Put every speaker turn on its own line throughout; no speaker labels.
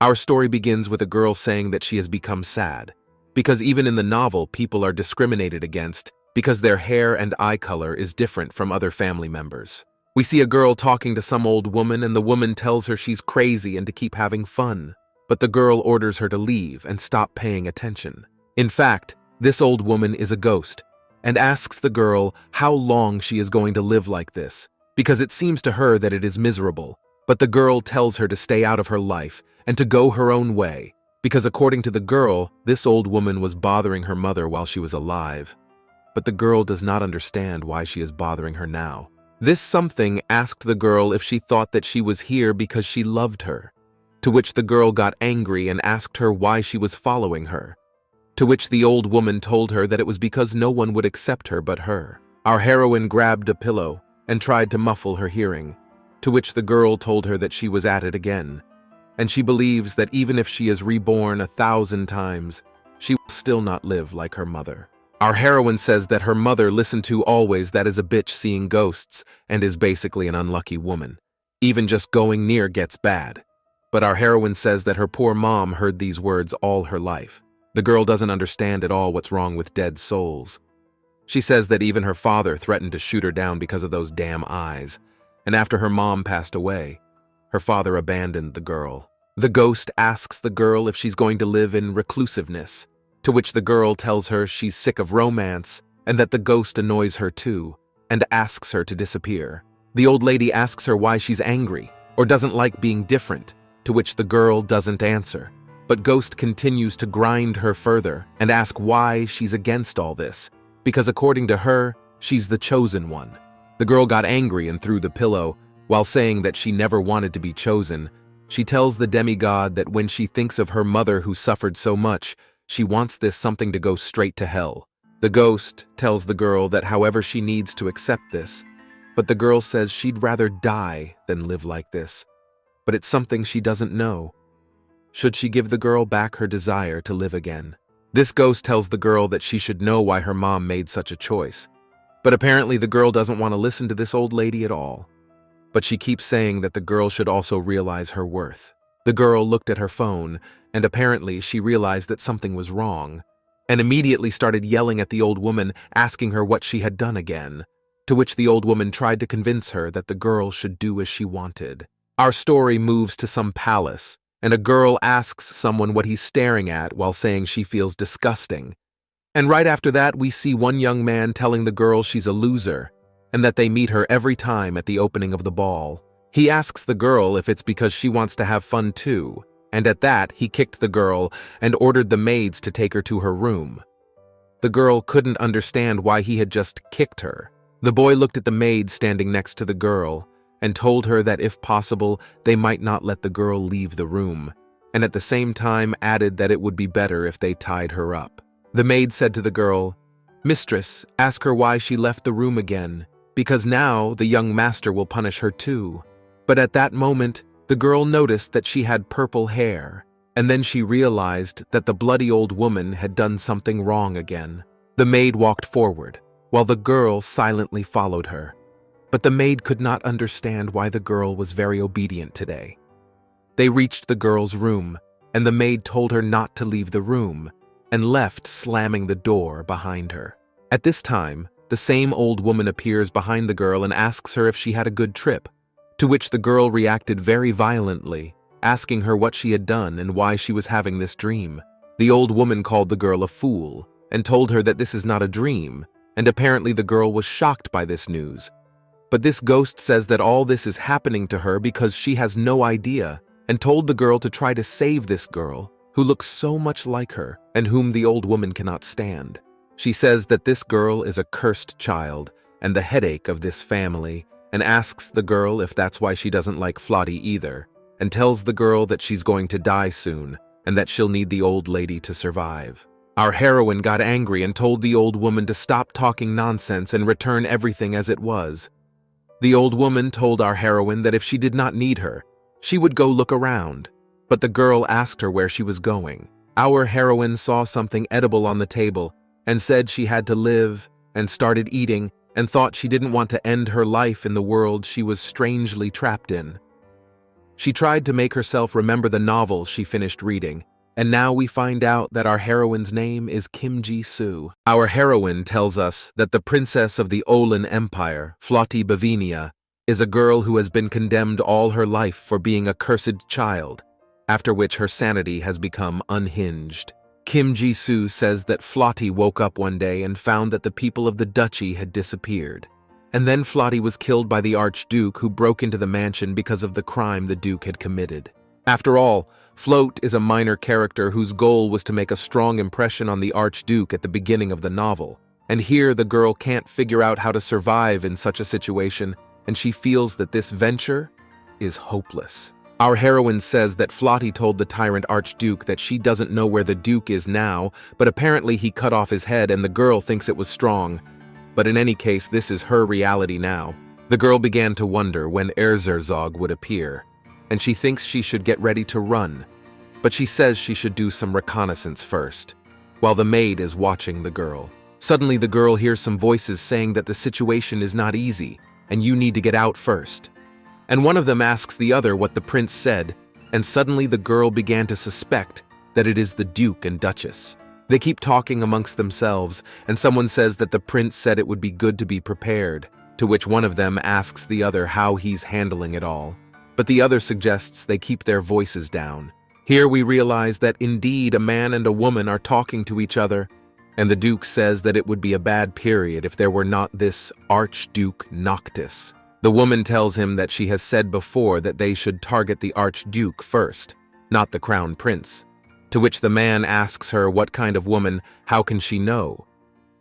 Our story begins with a girl saying that she has become sad, because even in the novel, people are discriminated against because their hair and eye color is different from other family members. We see a girl talking to some old woman, and the woman tells her she's crazy and to keep having fun, but the girl orders her to leave and stop paying attention. In fact, this old woman is a ghost, and asks the girl how long she is going to live like this, because it seems to her that it is miserable. But the girl tells her to stay out of her life and to go her own way, because according to the girl, this old woman was bothering her mother while she was alive. But the girl does not understand why she is bothering her now. This something asked the girl if she thought that she was here because she loved her, to which the girl got angry and asked her why she was following her, to which the old woman told her that it was because no one would accept her but her. Our heroine grabbed a pillow and tried to muffle her hearing, to which the girl told her that she was at it again, and she believes that even if she is reborn 1,000 times, she will still not live like her mother. Our heroine says that her mother listened to always that is a bitch seeing ghosts and is basically an unlucky woman. Even just going near gets bad. But our heroine says that her poor mom heard these words all her life. The girl doesn't understand at all what's wrong with dead souls. She says that even her father threatened to shoot her down because of those damn eyes, and after her mom passed away, her father abandoned the girl. The ghost asks the girl if she's going to live in reclusiveness, to which the girl tells her she's sick of romance and that the ghost annoys her too, and asks her to disappear. The old lady asks her why she's angry or doesn't like being different, to which the girl doesn't answer. But Ghost continues to grind her further and ask why she's against all this, because according to her, she's the chosen one. The girl got angry and threw the pillow. While saying that she never wanted to be chosen, she tells the demigod that when she thinks of her mother who suffered so much, she wants this something to go straight to hell. The ghost tells the girl that however she needs to accept this, but the girl says she'd rather die than live like this. But it's something she doesn't know. Should she give the girl back her desire to live again? This ghost tells the girl that she should know why her mom made such a choice. But apparently the girl doesn't want to listen to this old lady at all. But she keeps saying that the girl should also realize her worth. The girl looked at her phone, and apparently she realized that something was wrong, and immediately started yelling at the old woman, asking her what she had done again, to which the old woman tried to convince her that the girl should do as she wanted. Our story moves to some palace, and a girl asks someone what he's staring at while saying she feels disgusting. And right after that, we see one young man telling the girl she's a loser, and that they meet her every time at the opening of the ball. He asks the girl if it's because she wants to have fun too, and at that, he kicked the girl and ordered the maids to take her to her room. The girl couldn't understand why he had just kicked her. The boy looked at the maid standing next to the girl and told her that if possible, they might not let the girl leave the room, and at the same time added that it would be better if they tied her up. The maid said to the girl, "Mistress, ask her why she left the room again, because now the young master will punish her too." But at that moment, the girl noticed that she had purple hair, and then she realized that the bloody old woman had done something wrong again. The maid walked forward, while the girl silently followed her. But the maid could not understand why the girl was very obedient today. They reached the girl's room, and the maid told her not to leave the room, and left, slamming the door behind her. At this time, the same old woman appears behind the girl and asks her if she had a good trip, to which the girl reacted very violently, asking her what she had done and why she was having this dream. The old woman called the girl a fool and told her that this is not a dream, and apparently the girl was shocked by this news. But this ghost says that all this is happening to her because she has no idea, and told the girl to try to save this girl, who looks so much like her and whom the old woman cannot stand. She says that this girl is a cursed child and the headache of this family, and asks the girl if that's why she doesn't like Flotty either, and tells the girl that she's going to die soon and that she'll need the old lady to survive. Our heroine got angry and told the old woman to stop talking nonsense and return everything as it was. The old woman told our heroine that if she did not need her, she would go look around, but the girl asked her where she was going. Our heroine saw something edible on the table and said she had to live, and started eating, and thought she didn't want to end her life in the world she was strangely trapped in. She tried to make herself remember the novel she finished reading, and now we find out that our heroine's name is Kim Ji-soo. Our heroine tells us that the princess of the Olin Empire, Flotty Bavinia, is a girl who has been condemned all her life for being a cursed child, after which her sanity has become unhinged. Kim Ji-soo says that Flotty woke up one day and found that the people of the duchy had disappeared. And then Flotty was killed by the Archduke, who broke into the mansion because of the crime the Duke had committed. After all, Float is a minor character whose goal was to make a strong impression on the Archduke at the beginning of the novel. And here the girl can't figure out how to survive in such a situation, and she feels that this venture is hopeless. Our heroine says that Flotty told the tyrant Archduke that she doesn't know where the Duke is now, but apparently he cut off his head and the girl thinks it was strong. But in any case, this is her reality now. The girl began to wonder when Erzerzog would appear, and she thinks she should get ready to run. But she says she should do some reconnaissance first, while the maid is watching the girl. Suddenly the girl hears some voices saying that the situation is not easy, and you need to get out first. And one of them asks the other what the prince said, and suddenly the girl began to suspect that it is the Duke and Duchess. They keep talking amongst themselves, and someone says that the prince said it would be good to be prepared, to which one of them asks the other how he's handling it all. But the other suggests they keep their voices down. Here we realize that indeed a man and a woman are talking to each other, and the Duke says that it would be a bad period if there were not this Archduke Noctis. The woman tells him that she has said before that they should target the Archduke first, not the Crown Prince. To which the man asks her what kind of woman, how can she know?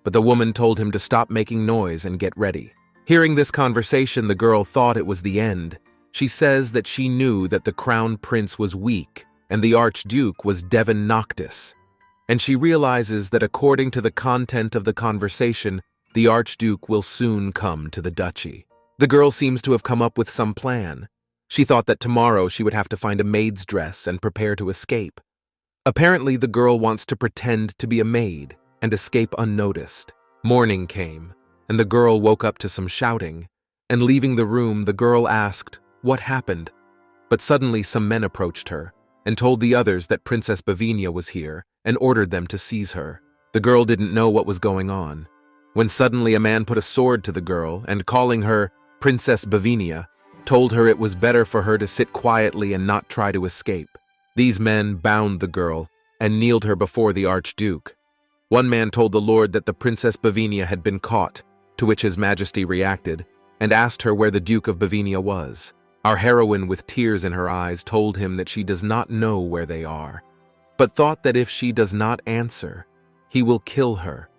But the woman told him to stop making noise and get ready. Hearing this conversation, the girl thought it was the end. She says that she knew that the Crown Prince was weak and the Archduke was Devon Noctis. And she realizes that according to the content of the conversation, the Archduke will soon come to the duchy. The girl seems to have come up with some plan. She thought that tomorrow she would have to find a maid's dress and prepare to escape. Apparently, the girl wants to pretend to be a maid and escape unnoticed. Morning came, and the girl woke up to some shouting, and leaving the room, the girl asked, "What happened?" But suddenly some men approached her and told the others that Princess Bavinia was here and ordered them to seize her. The girl didn't know what was going on, when suddenly a man put a sword to the girl and, calling her Princess Bavinia, told her it was better for her to sit quietly and not try to escape. These men bound the girl and kneeled her before the Archduke. One man told the Lord that the Princess Bavinia had been caught, to which His Majesty reacted and asked her where the Duke of Bavinia was. Our heroine, with tears in her eyes, told him that she does not know where they are, but thought that if she does not answer, he will kill her.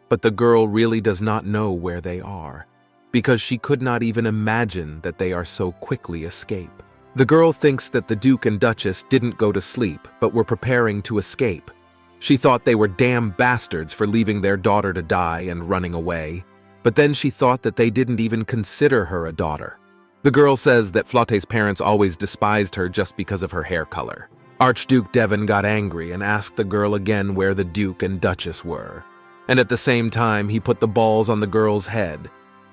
But the girl really does not know where they are, because she could not even imagine that they are so quickly escape. The girl thinks that the Duke and Duchess didn't go to sleep, but were preparing to escape. She thought they were damn bastards for leaving their daughter to die and running away, but then she thought that they didn't even consider her a daughter. The girl says that Flotte's parents always despised her just because of her hair color. Archduke Devon got angry and asked the girl again where the Duke and Duchess were, and at the same time he put the balls on the girl's head.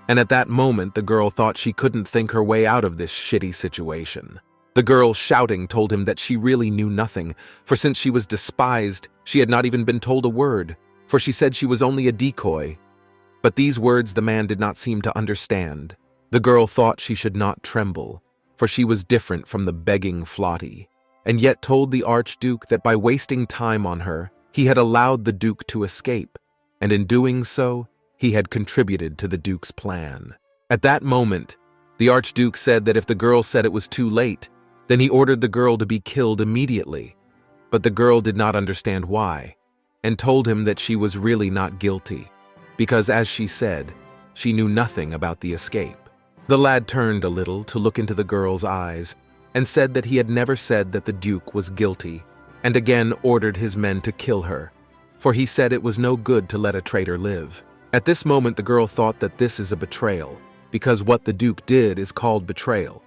And at that moment, the girl thought she couldn't think her way out of this shitty situation. The girl, shouting, told him that she really knew nothing, for since she was despised, she had not even been told a word, for she said she was only a decoy. But these words the man did not seem to understand. The girl thought she should not tremble, for she was different from the begging Flotty, and yet told the Archduke that by wasting time on her, he had allowed the Duke to escape, and in doing so, he had contributed to the Duke's plan. At that moment, the Archduke said that if the girl said it was too late, then he ordered the girl to be killed immediately. But the girl did not understand why, and told him that she was really not guilty, because as she said, she knew nothing about the escape. The lad turned a little to look into the girl's eyes, and said that he had never said that the Duke was guilty, and again ordered his men to kill her, for he said it was no good to let a traitor live. At this moment, the girl thought that this is a betrayal, because what the Duke did is called betrayal.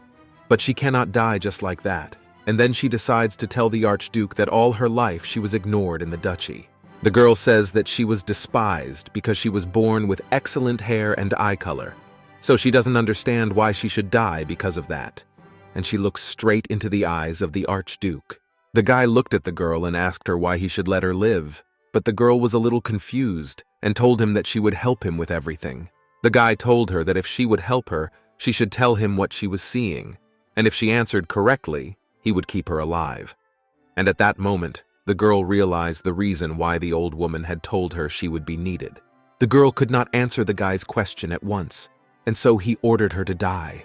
But she cannot die just like that, and then she decides to tell the Archduke that all her life she was ignored in the duchy. The girl says that she was despised because she was born with excellent hair and eye color, so she doesn't understand why she should die because of that. and she looked straight into the eyes of the Archduke. The guy looked at the girl and asked her why he should let her live, but the girl was a little confused and told him that she would help him with everything. The guy told her that if she would help her, she should tell him what she was seeing, and if she answered correctly, he would keep her alive. And at that moment, the girl realized the reason why the old woman had told her she would be needed. The girl could not answer the guy's question at once, and so he ordered her to die.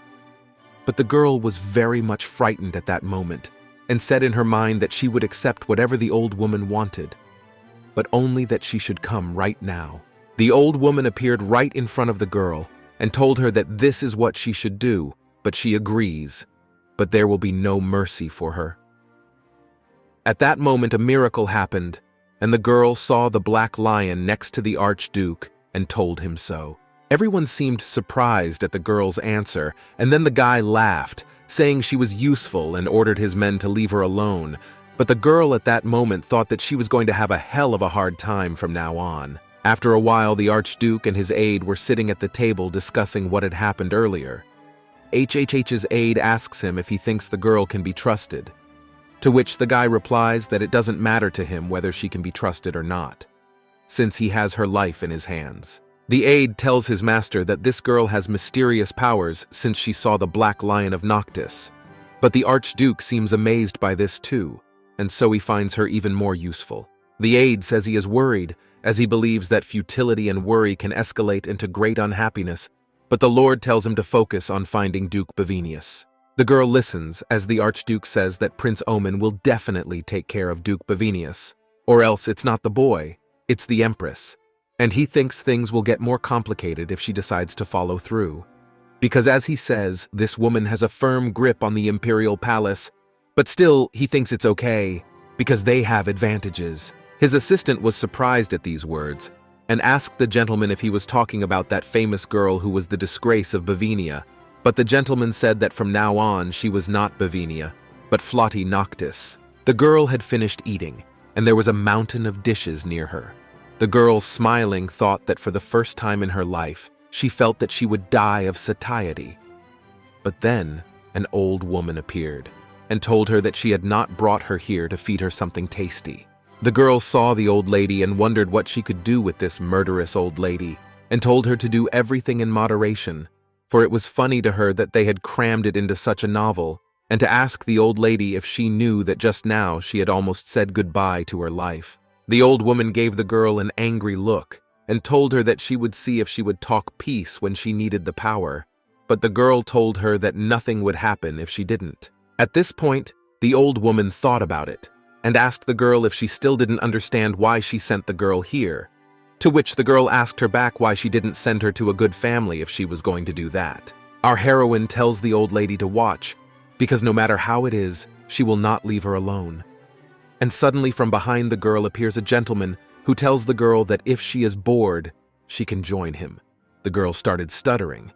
But the girl was very much frightened at that moment and said in her mind that she would accept whatever the old woman wanted, but only that she should come right now. The old woman appeared right in front of the girl and told her that this is what she should do, but she agrees, but there will be no mercy for her. At that moment, a miracle happened, and the girl saw the black lion next to the Archduke and told him so. Everyone seemed surprised at the girl's answer, and then the guy laughed, saying she was useful and ordered his men to leave her alone. But the girl at that moment thought that she was going to have a hell of a hard time from now on. After a while, the Archduke and his aide were sitting at the table discussing what had happened earlier. HHH's aide asks him if he thinks the girl can be trusted, to which the guy replies that it doesn't matter to him whether she can be trusted or not, since he has her life in his hands. The aide tells his master that this girl has mysterious powers since she saw the Black Lion of Noctis, but the Archduke seems amazed by this too, and so he finds her even more useful. The aide says he is worried, as he believes that futility and worry can escalate into great unhappiness, but the Lord tells him to focus on finding Duke Bavinius. The girl listens as the Archduke says that Prince Omen will definitely take care of Duke Bavinius, or else it's not the boy, it's the Empress, and he thinks things will get more complicated if she decides to follow through. Because as he says, this woman has a firm grip on the Imperial Palace, but still he thinks it's okay, because they have advantages. His assistant was surprised at these words, and asked the gentleman if he was talking about that famous girl who was the disgrace of Bavinia, but the gentleman said that from now on she was not Bavinia, but Flotty Noctis. The girl had finished eating, and there was a mountain of dishes near her. The girl, smiling, thought that for the first time in her life, she felt that she would die of satiety. But then, an old woman appeared, and told her that she had not brought her here to feed her something tasty. The girl saw the old lady and wondered what she could do with this murderous old lady, and told her to do everything in moderation, for it was funny to her that they had crammed it into such a novel, and to ask the old lady if she knew that just now she had almost said goodbye to her life. The old woman gave the girl an angry look, and told her that she would see if she would talk peace when she needed the power, but the girl told her that nothing would happen if she didn't. At this point, the old woman thought about it, and asked the girl if she still didn't understand why she sent the girl here, to which the girl asked her back why she didn't send her to a good family if she was going to do that. Our heroine tells the old lady to watch, because no matter how it is, she will not leave her alone. And suddenly from behind the girl appears a gentleman who tells the girl that if she is bored, she can join him. The girl started stuttering,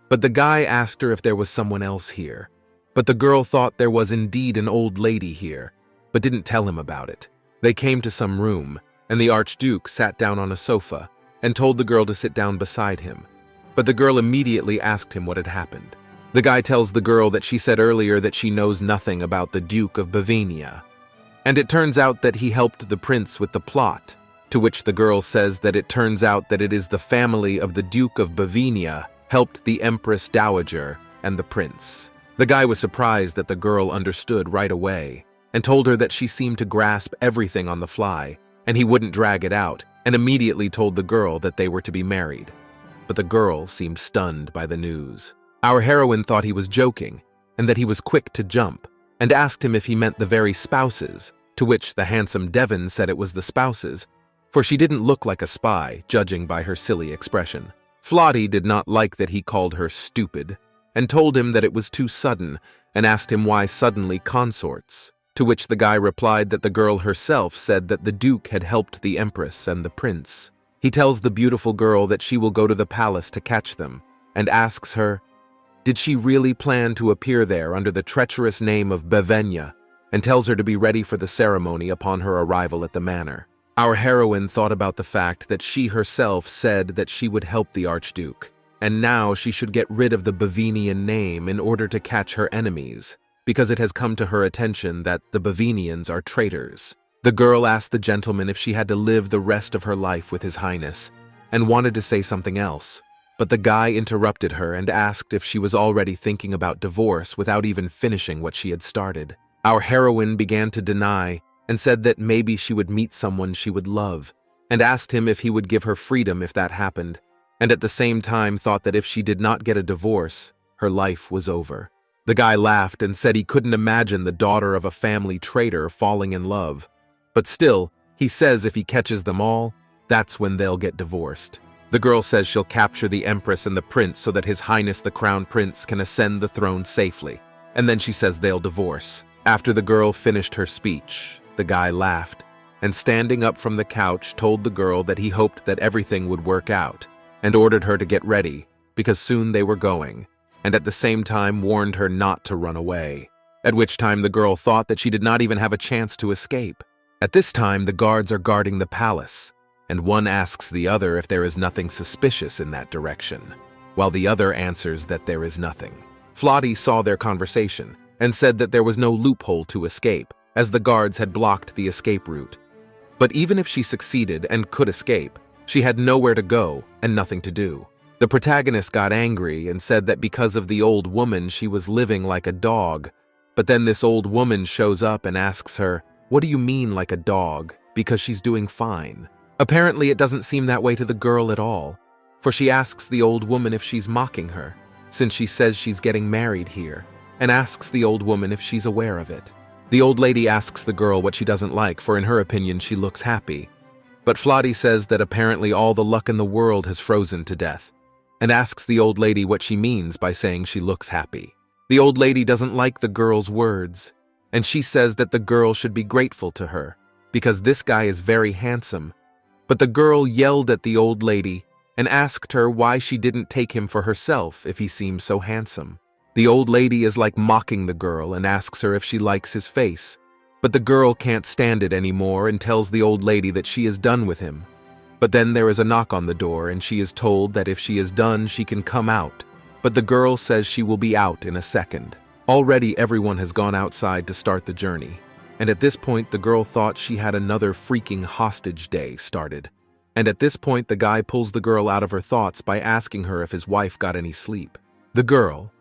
but the guy asked her if there was someone else here. But the girl thought there was indeed an old lady here, but didn't tell him about it. They came to some room, and the Archduke sat down on a sofa and told the girl to sit down beside him. But the girl immediately asked him what had happened. The guy tells the girl that she said earlier that she knows nothing about the Duke of Bavinia, and it turns out that he helped the prince with the plot, to which the girl says that it turns out that it is the family of the Duke of Bavinia helped the Empress Dowager and the prince. The guy was surprised that the girl understood right away, and told her that she seemed to grasp everything on the fly, and he wouldn't drag it out, and immediately told the girl that they were to be married. But the girl seemed stunned by the news. Our heroine thought he was joking, and that he was quick to jump, and asked him if he meant the very spouses, to which the handsome Devon said it was the spouses, for she didn't look like a spy, judging by her silly expression. Flotty did not like that he called her stupid, and told him that it was too sudden, and asked him why suddenly consorts, to which the guy replied that the girl herself said that the Duke had helped the Empress and the Prince. He tells the beautiful girl that she will go to the palace to catch them, and asks her, did she really plan to appear there under the treacherous name of Bavenia, and tells her to be ready for the ceremony upon her arrival at the manor. Our heroine thought about the fact that she herself said that she would help the Archduke, and now she should get rid of the Bavinian name in order to catch her enemies, because it has come to her attention that the Bavinians are traitors. The girl asked the gentleman if she had to live the rest of her life with His Highness, and wanted to say something else, but the guy interrupted her and asked if she was already thinking about divorce without even finishing what she had started. Our heroine began to deny and said that maybe she would meet someone she would love, and asked him if he would give her freedom if that happened, and at the same time thought that if she did not get a divorce, her life was over. The guy laughed and said he couldn't imagine the daughter of a family traitor falling in love, but still, he says if he catches them all, that's when they'll get divorced. The girl says she'll capture the Empress and the Prince so that His Highness the Crown Prince can ascend the throne safely, and then she says they'll divorce. After the girl finished her speech, the guy laughed, and standing up from the couch told the girl that he hoped that everything would work out, and ordered her to get ready, because soon they were going, and at the same time warned her not to run away, at which time the girl thought that she did not even have a chance to escape. At this time, the guards are guarding the palace, and one asks the other if there is nothing suspicious in that direction, while the other answers that there is nothing. Flotty saw their conversation and said that there was no loophole to escape, as the guards had blocked the escape route. But even if she succeeded and could escape, she had nowhere to go and nothing to do. The protagonist got angry and said that because of the old woman she was living like a dog, but then this old woman shows up and asks her, "What do you mean like a dog?" because she's doing fine. Apparently it doesn't seem that way to the girl at all, for she asks the old woman if she's mocking her, since she says she's getting married here, and asks the old woman if she's aware of it. The old lady asks the girl what she doesn't like, for in her opinion she looks happy. But Flotty says that apparently all the luck in the world has frozen to death, and asks the old lady what she means by saying she looks happy. The old lady doesn't like the girl's words, and she says that the girl should be grateful to her, because this guy is very handsome. But the girl yelled at the old lady and asked her why she didn't take him for herself if he seemed so handsome. The old lady is like mocking the girl and asks her if she likes his face, but the girl can't stand it anymore and tells the old lady that she is done with him. But then there is a knock on the door and she is told that if she is done she can come out, but the girl says she will be out in a second. Already everyone has gone outside to start the journey, and at this point the girl thought she had another freaking hostage day started. And at this point the guy pulls the girl out of her thoughts by asking her if his wife got any sleep. The girl,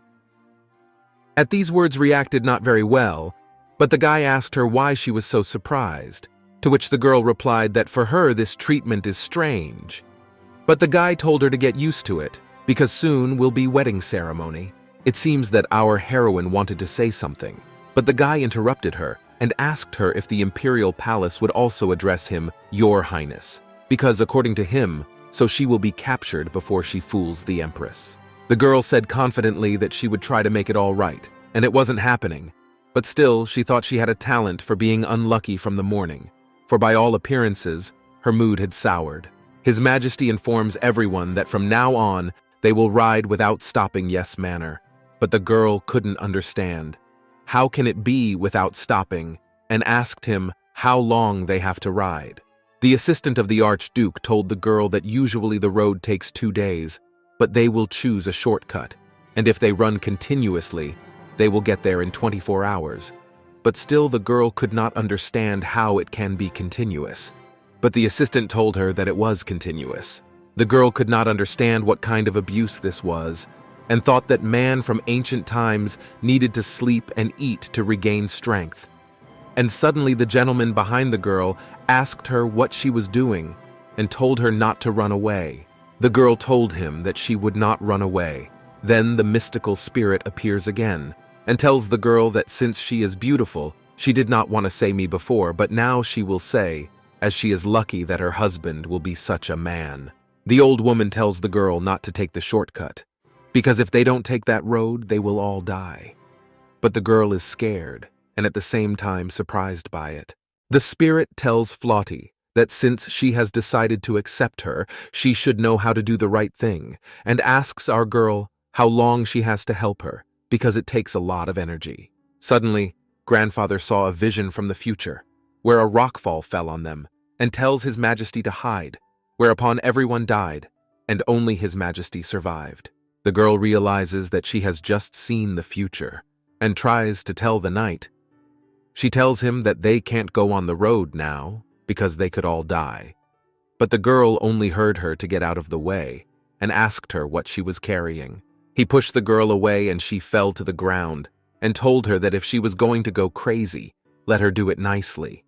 at these words, reacted not very well, but the guy asked her why she was so surprised, to which the girl replied that for her this treatment is strange. But the guy told her to get used to it, because soon will be wedding ceremony. It seems that our heroine wanted to say something, but the guy interrupted her and asked her if the imperial palace would also address him Your Highness, because according to him, so she will be captured before she fools the Empress. The girl said confidently that she would try to make it all right, and it wasn't happening, but still she thought she had a talent for being unlucky from the morning, for by all appearances, her mood had soured. His Majesty informs everyone that from now on, they will ride without stopping Yes Manor, but the girl couldn't understand. How can it be without stopping, and asked him how long they have to ride. The assistant of the Archduke told the girl that usually the road takes 2 days, but they will choose a shortcut, and if they run continuously, they will get there in 24 hours. But still the girl could not understand how it can be continuous. But the assistant told her that it was continuous. The girl could not understand what kind of abuse this was, and thought that man from ancient times needed to sleep and eat to regain strength. And suddenly the gentleman behind the girl asked her what she was doing, and told her not to run away. The girl told him that she would not run away. Then the mystical spirit appears again, and tells the girl that since she is beautiful, she did not want to say me before, but now she will say, as she is lucky that her husband will be such a man. The old woman tells the girl not to take the shortcut, because if they don't take that road, they will all die. But the girl is scared, and at the same time surprised by it. The spirit tells Flotty that since she has decided to accept her, she should know how to do the right thing, and asks our girl how long she has to help her, because it takes a lot of energy. Suddenly, grandfather saw a vision from the future, where a rockfall fell on them, and tells His Majesty to hide, whereupon everyone died, and only His Majesty survived. The girl realizes that she has just seen the future and tries to tell the knight. She tells him that they can't go on the road now because they could all die. But the girl only heard her to get out of the way and asked her what she was carrying. He pushed the girl away and she fell to the ground and told her that if she was going to go crazy, let her do it nicely.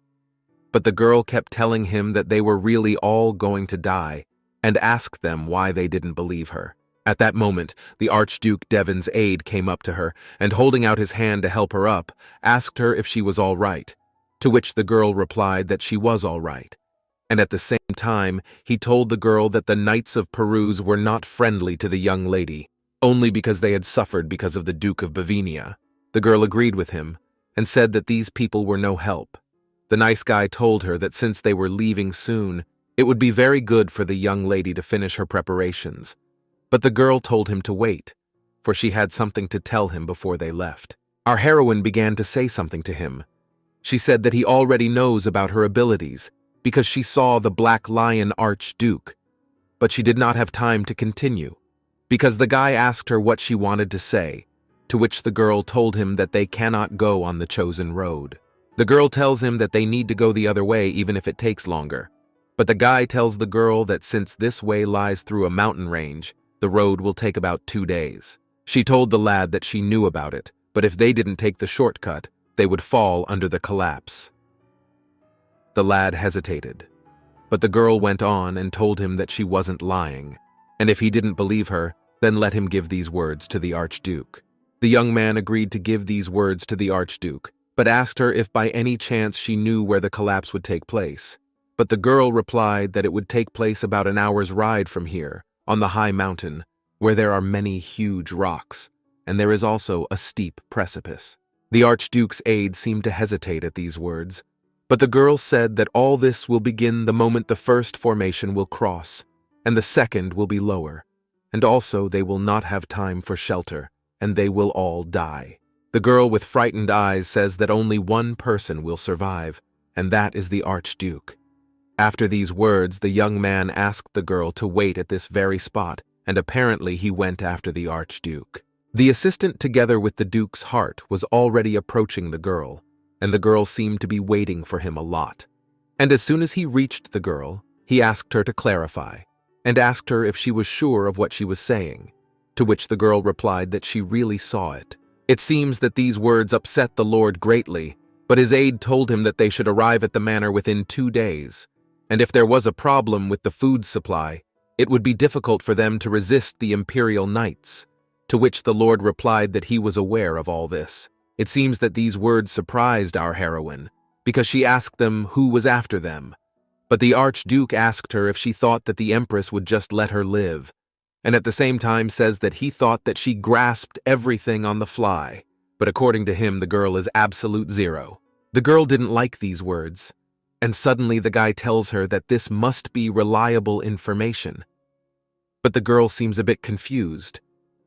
But the girl kept telling him that they were really all going to die and asked them why they didn't believe her. At that moment, the Archduke Devon's aide came up to her and, holding out his hand to help her up, asked her if she was all right, to which the girl replied that she was all right. And at the same time, he told the girl that the Knights of Peruse were not friendly to the young lady, only because they had suffered because of the Duke of Bohemia. The girl agreed with him and said that these people were no help. The nice guy told her that since they were leaving soon, it would be very good for the young lady to finish her preparations. But the girl told him to wait, for she had something to tell him before they left. Our heroine began to say something to him. She said that he already knows about her abilities because she saw the Black Lion Archduke, but she did not have time to continue because the guy asked her what she wanted to say, to which the girl told him that they cannot go on the chosen road. The girl tells him that they need to go the other way even if it takes longer, but the guy tells the girl that since this way lies through a mountain range, the road will take about 2 days. She told the lad that she knew about it, but if they didn't take the shortcut, they would fall under the collapse. The lad hesitated, but the girl went on and told him that she wasn't lying, and if he didn't believe her, then let him give these words to the Archduke. The young man agreed to give these words to the Archduke, but asked her if by any chance she knew where the collapse would take place. But the girl replied that it would take place about an hour's ride from here, on the high mountain, where there are many huge rocks, and there is also a steep precipice. The Archduke's aide seemed to hesitate at these words, but the girl said that all this will begin the moment the first formation will cross, and the second will be lower, and also they will not have time for shelter, and they will all die. The girl with frightened eyes says that only one person will survive, and that is the Archduke. After these words, the young man asked the girl to wait at this very spot, and apparently he went after the Archduke. The assistant, together with the Duke's heart, was already approaching the girl, and the girl seemed to be waiting for him a lot. And as soon as he reached the girl, he asked her to clarify, and asked her if she was sure of what she was saying, to which the girl replied that she really saw it. It seems that these words upset the Lord greatly, but his aide told him that they should arrive at the manor within 2 days, and if there was a problem with the food supply, it would be difficult for them to resist the imperial knights, to which the Lord replied that he was aware of all this. It seems that these words surprised our heroine, because she asked them who was after them, but the Archduke asked her if she thought that the Empress would just let her live, and at the same time says that he thought that she grasped everything on the fly, but according to him the girl is absolute zero. The girl didn't like these words, and suddenly the guy tells her that this must be reliable information. But the girl seems a bit confused.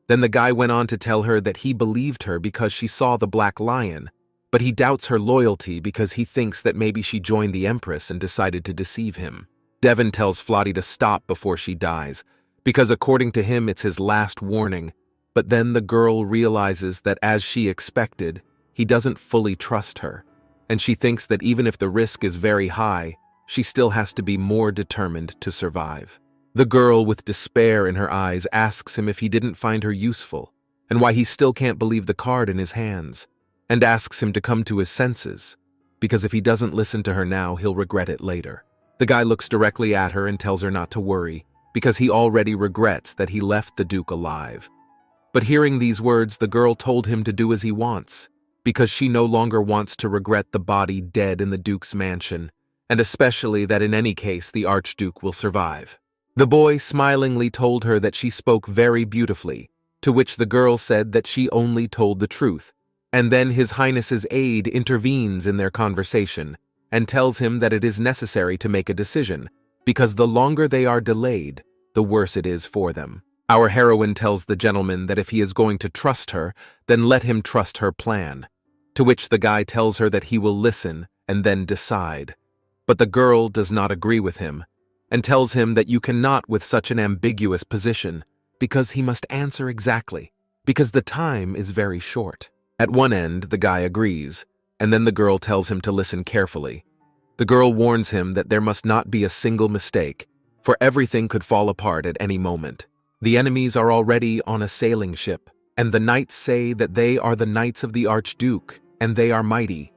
Then the guy went on to tell her that he believed her because she saw the Black Lion, but he doubts her loyalty because he thinks that maybe she joined the Empress and decided to deceive him. Devon tells Flottie to stop before she dies, because according to him it's his last warning, but then the girl realizes that as she expected, he doesn't fully trust her, and she thinks that even if the risk is very high, she still has to be more determined to survive. The girl, with despair in her eyes, asks him if he didn't find her useful, and why he still can't believe the card in his hands, and asks him to come to his senses, because if he doesn't listen to her now, he'll regret it later. The guy looks directly at her and tells her not to worry, because he already regrets that he left the Duke alive. But hearing these words, the girl told him to do as he wants, because she no longer wants to regret the body dead in the Duke's mansion, and especially that in any case the Archduke will survive. The boy smilingly told her that she spoke very beautifully, to which the girl said that she only told the truth, and then His Highness's aide intervenes in their conversation and tells him that it is necessary to make a decision, because the longer they are delayed, the worse it is for them. Our heroine tells the gentleman that if he is going to trust her, then let him trust her plan, to which the guy tells her that he will listen and then decide. But the girl does not agree with him, and tells him that you cannot with such an ambiguous position, because he must answer exactly, because the time is very short. At one end, the guy agrees, and then the girl tells him to listen carefully. The girl warns him that there must not be a single mistake, for everything could fall apart at any moment. The enemies are already on a sailing ship, and the knights say that they are the knights of the Archduke, and they are mighty.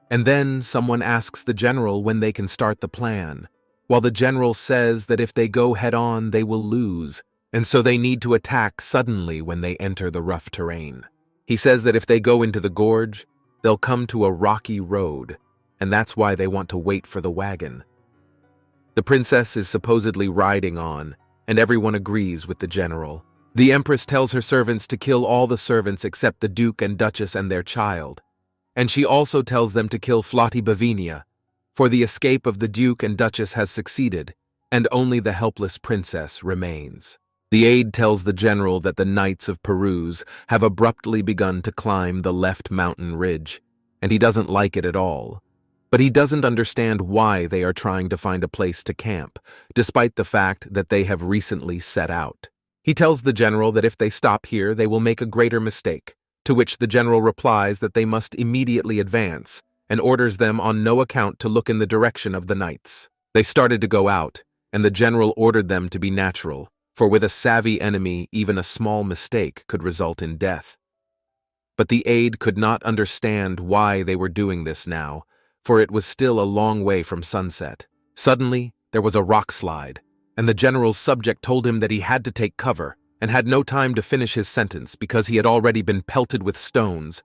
And then someone asks the general when they can start the plan, while the general says that if they go head-on, they will lose, and so they need to attack suddenly when they enter the rough terrain. He says that if they go into the gorge, they'll come to a rocky road, and that's why they want to wait for the wagon. The princess is supposedly riding on, and everyone agrees with the general. The empress tells her servants to kill all the servants except the duke and duchess and their child, and she also tells them to kill Flotti Bavinia, for the escape of the duke and duchess has succeeded, and only the helpless princess remains. The aide tells the general that the knights of Peruse have abruptly begun to climb the left mountain ridge, and he doesn't like it at all. But he doesn't understand why they are trying to find a place to camp, despite the fact that they have recently set out. He tells the general that if they stop here, they will make a greater mistake, to which the general replies that they must immediately advance, and orders them on no account to look in the direction of the knights. They started to go out, and the general ordered them to be natural, for with a savvy enemy, even a small mistake could result in death. But the aide could not understand why they were doing this now, for it was still a long way from sunset. Suddenly, there was a rock slide, and the general's subject told him that he had to take cover and had no time to finish his sentence because he had already been pelted with stones,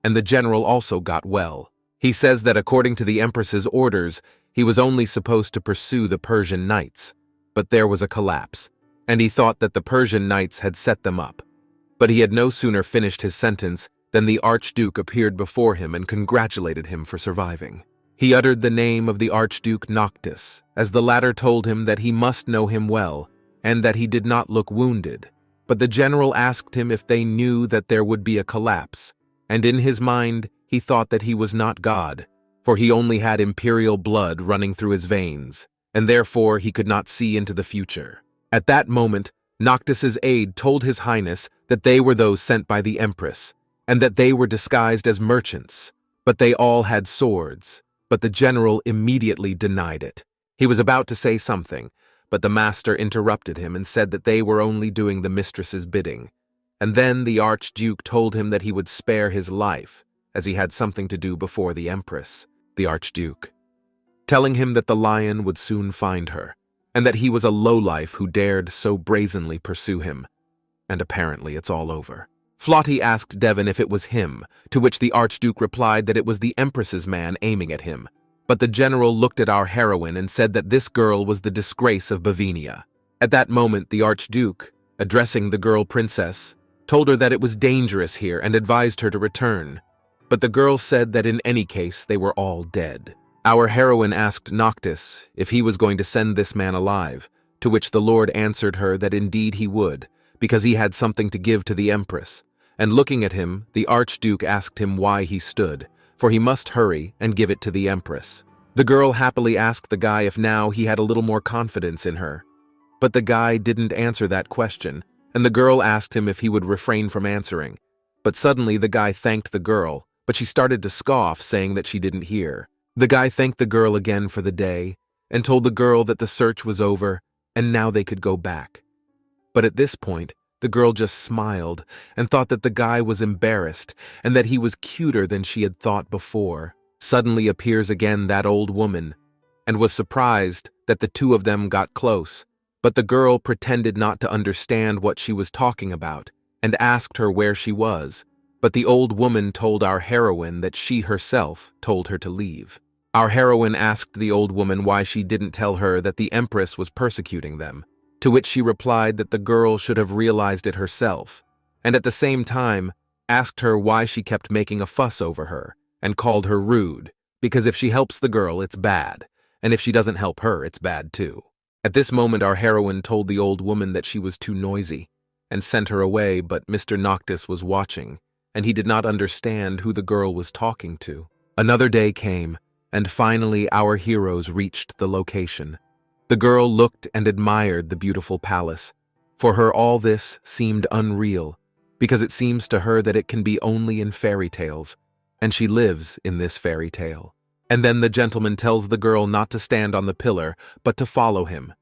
and the general also got well. He says that according to the empress's orders, he was only supposed to pursue the Persian knights, but there was a collapse, and he thought that the Persian knights had set them up. But he had no sooner finished his sentence than the Archduke appeared before him and congratulated him for surviving. He uttered the name of the Archduke Noctis, as the latter told him that he must know him well, and that he did not look wounded. But the general asked him if they knew that there would be a collapse, and in his mind he thought that he was not God, for he only had imperial blood running through his veins, and therefore he could not see into the future. At that moment, Noctis's aide told His Highness that they were those sent by the Empress, and that they were disguised as merchants, but they all had swords. But the general immediately denied it. He was about to say something, but the master interrupted him and said that they were only doing the mistress's bidding. And then the Archduke told him that he would spare his life, as he had something to do before the Empress, the Archduke, telling him that the lion would soon find her, and that he was a lowlife who dared so brazenly pursue him. And apparently it's all over. Flotti asked Devon if it was him, to which the Archduke replied that it was the Empress's man aiming at him. But the general looked at our heroine and said that this girl was the disgrace of Bavinia. At that moment, the Archduke, addressing the girl princess, told her that it was dangerous here and advised her to return. But the girl said that in any case they were all dead. Our heroine asked Noctis if he was going to send this man alive, to which the Lord answered her that indeed he would, because he had something to give to the Empress. And looking at him, the Archduke asked him why he stood, for he must hurry and give it to the Empress. The girl happily asked the guy if now he had a little more confidence in her. But the guy didn't answer that question, and the girl asked him if he would refrain from answering. But suddenly the guy thanked the girl, but she started to scoff, saying that she didn't hear. The guy thanked the girl again for the day, and told the girl that the search was over, and now they could go back. But at this point, the girl just smiled and thought that the guy was embarrassed and that he was cuter than she had thought before. Suddenly appears again that old woman, and was surprised that the two of them got close. But the girl pretended not to understand what she was talking about and asked her where she was. But the old woman told our heroine that she herself told her to leave. Our heroine asked the old woman why she didn't tell her that the Empress was persecuting them, to which she replied that the girl should have realized it herself, and at the same time asked her why she kept making a fuss over her, and called her rude, because if she helps the girl, it's bad, and if she doesn't help her, it's bad too. At this moment, our heroine told the old woman that she was too noisy, and sent her away, but Mr. Noctis was watching, and he did not understand who the girl was talking to. Another day came, and finally our heroes reached the location. The girl looked and admired the beautiful palace. For her all this seemed unreal, because it seems to her that it can be only in fairy tales, and she lives in this fairy tale. And then the gentleman tells the girl not to stand on the pillar, but to follow him.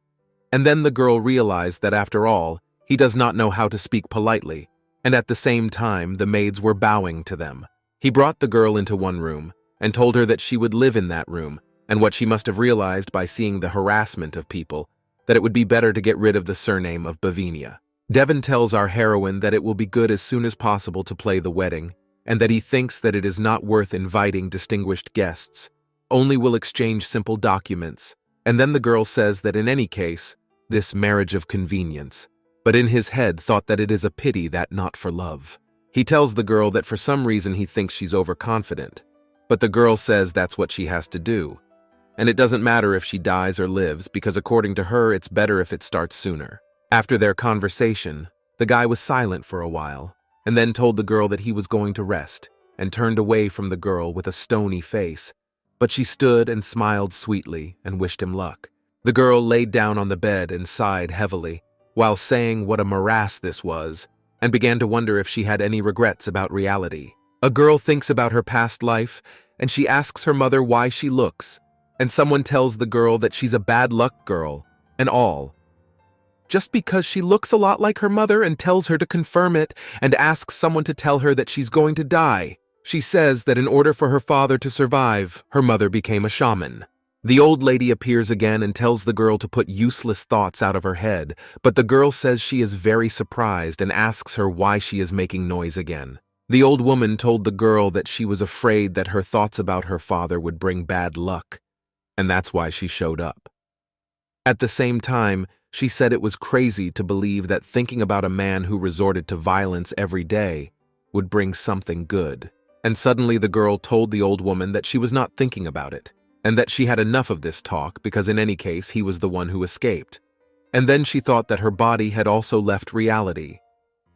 And then the girl realized that after all, he does not know how to speak politely, and at the same time the maids were bowing to them. He brought the girl into one room, and told her that she would live in that room, and what she must have realized by seeing the harassment of people, that it would be better to get rid of the surname of Bavinia. Devon tells our heroine that it will be good as soon as possible to play the wedding, and that he thinks that it is not worth inviting distinguished guests, only will exchange simple documents, and then the girl says that in any case, this marriage of convenience, but in his head thought that it is a pity that not for love. He tells the girl that for some reason he thinks she's overconfident, but the girl says that's what she has to do, and it doesn't matter if she dies or lives because according to her it's better if it starts sooner. After their conversation, the guy was silent for a while, and then told the girl that he was going to rest, and turned away from the girl with a stony face, but she stood and smiled sweetly and wished him luck. The girl laid down on the bed and sighed heavily, while saying what a morass this was, and began to wonder if she had any regrets about reality. A girl thinks about her past life, and she asks her mother why she looks, and someone tells the girl that she's a bad luck girl, and all. Just because she looks a lot like her mother and tells her to confirm it, and asks someone to tell her that she's going to die. She says that in order for her father to survive, her mother became a shaman. The old lady appears again and tells the girl to put useless thoughts out of her head, but the girl says she is very surprised and asks her why she is making noise again. The old woman told the girl that she was afraid that her thoughts about her father would bring bad luck, and that's why she showed up. At the same time, she said it was crazy to believe that thinking about a man who resorted to violence every day would bring something good. And suddenly the girl told the old woman that she was not thinking about it, and that she had enough of this talk because in any case he was the one who escaped. And then she thought that her body had also left reality,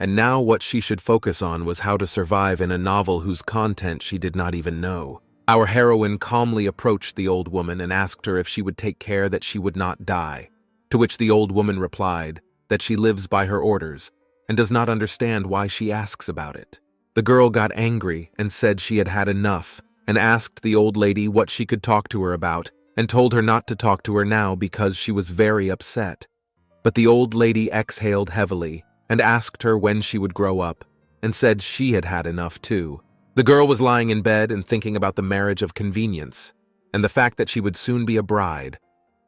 and now what she should focus on was how to survive in a novel whose content she did not even know. Our heroine calmly approached the old woman and asked her if she would take care that she would not die, to which the old woman replied that she lives by her orders and does not understand why she asks about it. The girl got angry and said she had had enough and asked the old lady what she could talk to her about and told her not to talk to her now because she was very upset. But the old lady exhaled heavily and asked her when she would grow up and said she had had enough too. The girl was lying in bed and thinking about the marriage of convenience and the fact that she would soon be a bride,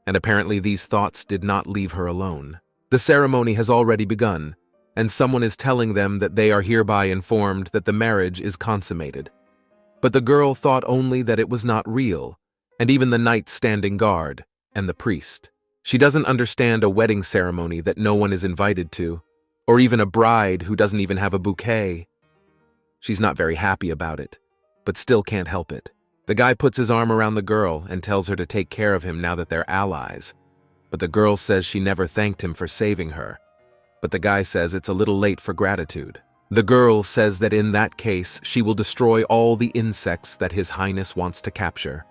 and apparently these thoughts did not leave her alone. The ceremony has already begun, and someone is telling them that they are hereby informed that the marriage is consummated. But the girl thought only that it was not real, and even the knight standing guard, and the priest. She doesn't understand a wedding ceremony that no one is invited to, or even a bride who doesn't even have a bouquet. She's not very happy about it, but still can't help it. The guy puts his arm around the girl and tells her to take care of him now that they're allies, but the girl says she never thanked him for saving her. But the guy says it's a little late for gratitude. The girl says that in that case, she will destroy all the insects that His Highness wants to capture.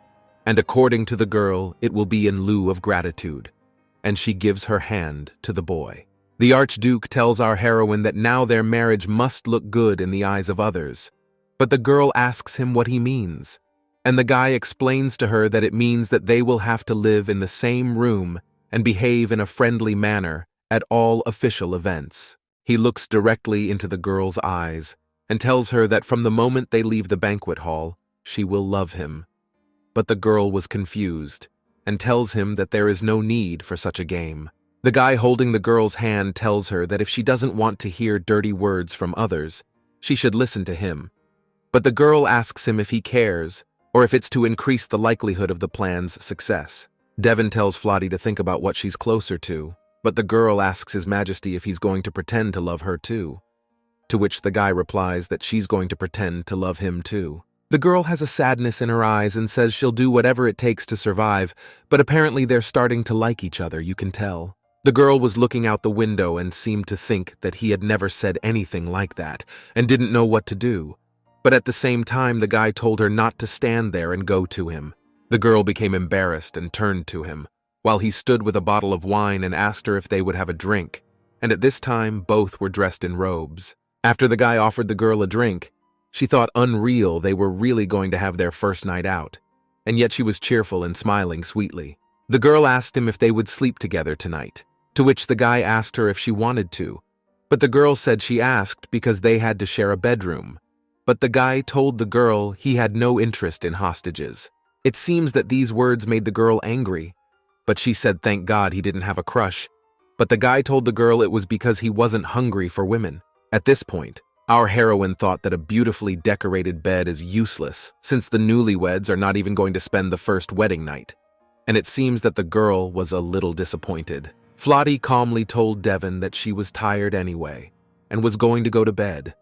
And according to the girl, it will be in lieu of gratitude. And she gives her hand to the boy. The Archduke tells our heroine that now their marriage must look good in the eyes of others. But the girl asks him what he means. And the guy explains to her that it means that they will have to live in the same room and behave in a friendly manner at all official events. He looks directly into the girl's eyes and tells her that from the moment they leave the banquet hall, she will love him. But the girl was confused and tells him that there is no need for such a game. The guy holding the girl's hand tells her that if she doesn't want to hear dirty words from others, she should listen to him. But the girl asks him if he cares or if it's to increase the likelihood of the plan's success. Devon tells Flottie to think about what she's closer to, but the girl asks His Majesty if he's going to pretend to love her too, to which the guy replies that she's going to pretend to love him too. The girl has a sadness in her eyes and says she'll do whatever it takes to survive, but apparently they're starting to like each other, you can tell. The girl was looking out the window and seemed to think that he had never said anything like that and didn't know what to do. But at the same time, the guy told her not to stand there and go to him. The girl became embarrassed and turned to him, while he stood with a bottle of wine and asked her if they would have a drink, and at this time both were dressed in robes. After the guy offered the girl a drink, she thought unreal they were really going to have their first night out, and yet she was cheerful and smiling sweetly. The girl asked him if they would sleep together tonight, to which the guy asked her if she wanted to, but the girl said she asked because they had to share a bedroom. But the guy told the girl he had no interest in hostages. It seems that these words made the girl angry, but she said thank God he didn't have a crush. But the guy told the girl it was because he wasn't hungry for women. At this point, our heroine thought that a beautifully decorated bed is useless, since the newlyweds are not even going to spend the first wedding night. And it seems that the girl was a little disappointed. Flottie calmly told Devon that she was tired anyway, and was going to go to bed.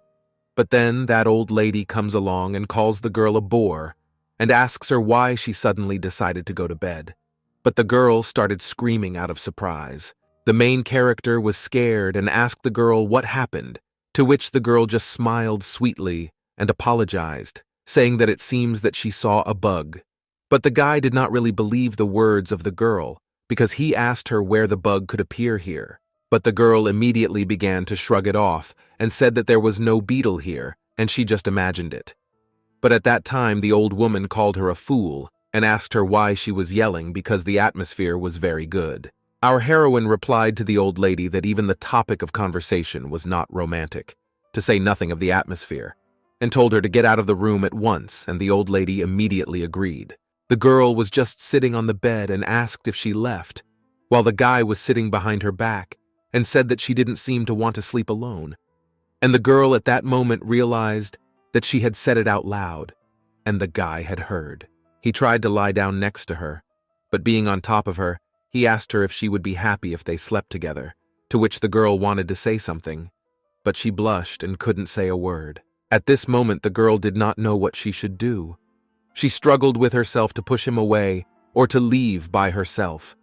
But then that old lady comes along and calls the girl a bore, and asks her why she suddenly decided to go to bed. But the girl started screaming out of surprise. The main character was scared and asked the girl what happened, to which the girl just smiled sweetly and apologized, saying that it seems that she saw a bug. But the guy did not really believe the words of the girl, because he asked her where the bug could appear here. But the girl immediately began to shrug it off and said that there was no beetle here, and she just imagined it. But at that time, the old woman called her a fool and asked her why she was yelling because the atmosphere was very good. Our heroine replied to the old lady that even the topic of conversation was not romantic, to say nothing of the atmosphere, and told her to get out of the room at once, and the old lady immediately agreed. The girl was just sitting on the bed and asked if she left, while the guy was sitting behind her back and said that she didn't seem to want to sleep alone. And the girl at that moment realized that she had said it out loud, and the guy had heard. He tried to lie down next to her, but being on top of her, he asked her if she would be happy if they slept together, to which the girl wanted to say something, but she blushed and couldn't say a word. At this moment, the girl did not know what she should do. She struggled with herself to push him away or to leave by herself,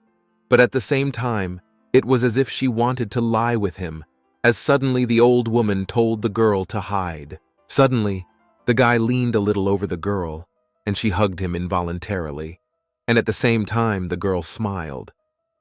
but at the same time, it was as if she wanted to lie with him, as suddenly the old woman told the girl to hide. Suddenly, the guy leaned a little over the girl, and she hugged him involuntarily, and at the same time the girl smiled.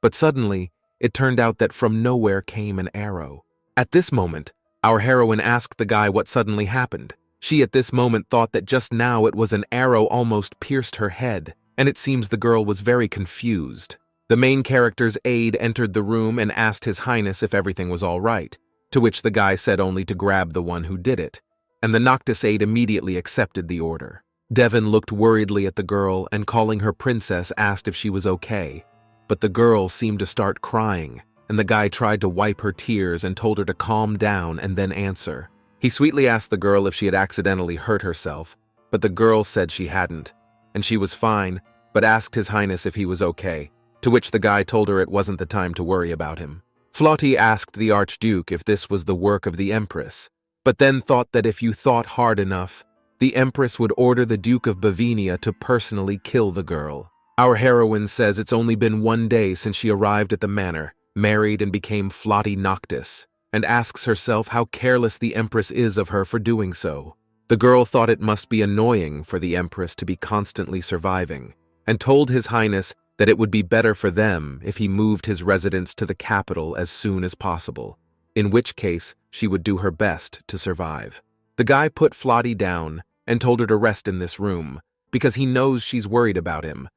But suddenly, it turned out that from nowhere came an arrow. At this moment, our heroine asked the guy what suddenly happened. She at this moment thought that just now it was an arrow almost pierced her head, and it seems the girl was very confused. The main character's aide entered the room and asked His Highness if everything was all right, to which the guy said only to grab the one who did it, and the Noctis aide immediately accepted the order. Devon looked worriedly at the girl and calling her princess asked if she was okay, but the girl seemed to start crying, and the guy tried to wipe her tears and told her to calm down and then answer. He sweetly asked the girl if she had accidentally hurt herself, but the girl said she hadn't, and she was fine, but asked His Highness if he was okay, to which the guy told her it wasn't the time to worry about him. Flottie asked the Archduke if this was the work of the Empress, but then thought that if you thought hard enough, the Empress would order the Duke of Bohemia to personally kill the girl. Our heroine says it's only been 1 day since she arrived at the manor, married and became Flottie Noctis, and asks herself how careless the Empress is of her for doing so. The girl thought it must be annoying for the Empress to be constantly surviving, and told His Highness that it would be better for them if he moved his residence to the capital as soon as possible, in which case she would do her best to survive. The guy put Flottie down and told her to rest in this room, because he knows she's worried about him.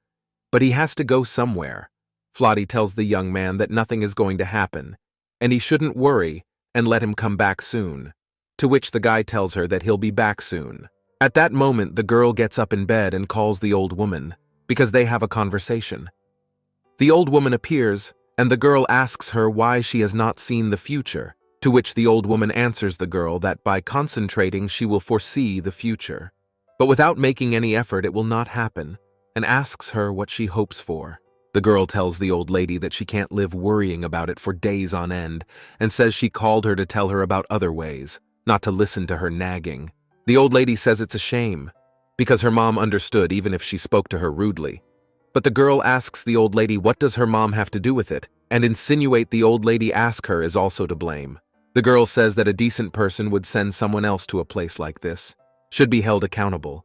But he has to go somewhere. Flottie tells the young man that nothing is going to happen, and he shouldn't worry and let him come back soon, to which the guy tells her that he'll be back soon. At that moment, the girl gets up in bed and calls the old woman, because they have a conversation. The old woman appears, and the girl asks her why she has not seen the future, to which the old woman answers the girl that by concentrating she will foresee the future. But without making any effort it will not happen, and asks her what she hopes for. The girl tells the old lady that she can't live worrying about it for days on end, and says she called her to tell her about other ways, not to listen to her nagging. The old lady says it's a shame, because her mom understood even if she spoke to her rudely. But the girl asks the old lady what does her mom have to do with it, and insinuate the old lady ask her is also to blame. The girl says that a decent person would send someone else to a place like this, should be held accountable.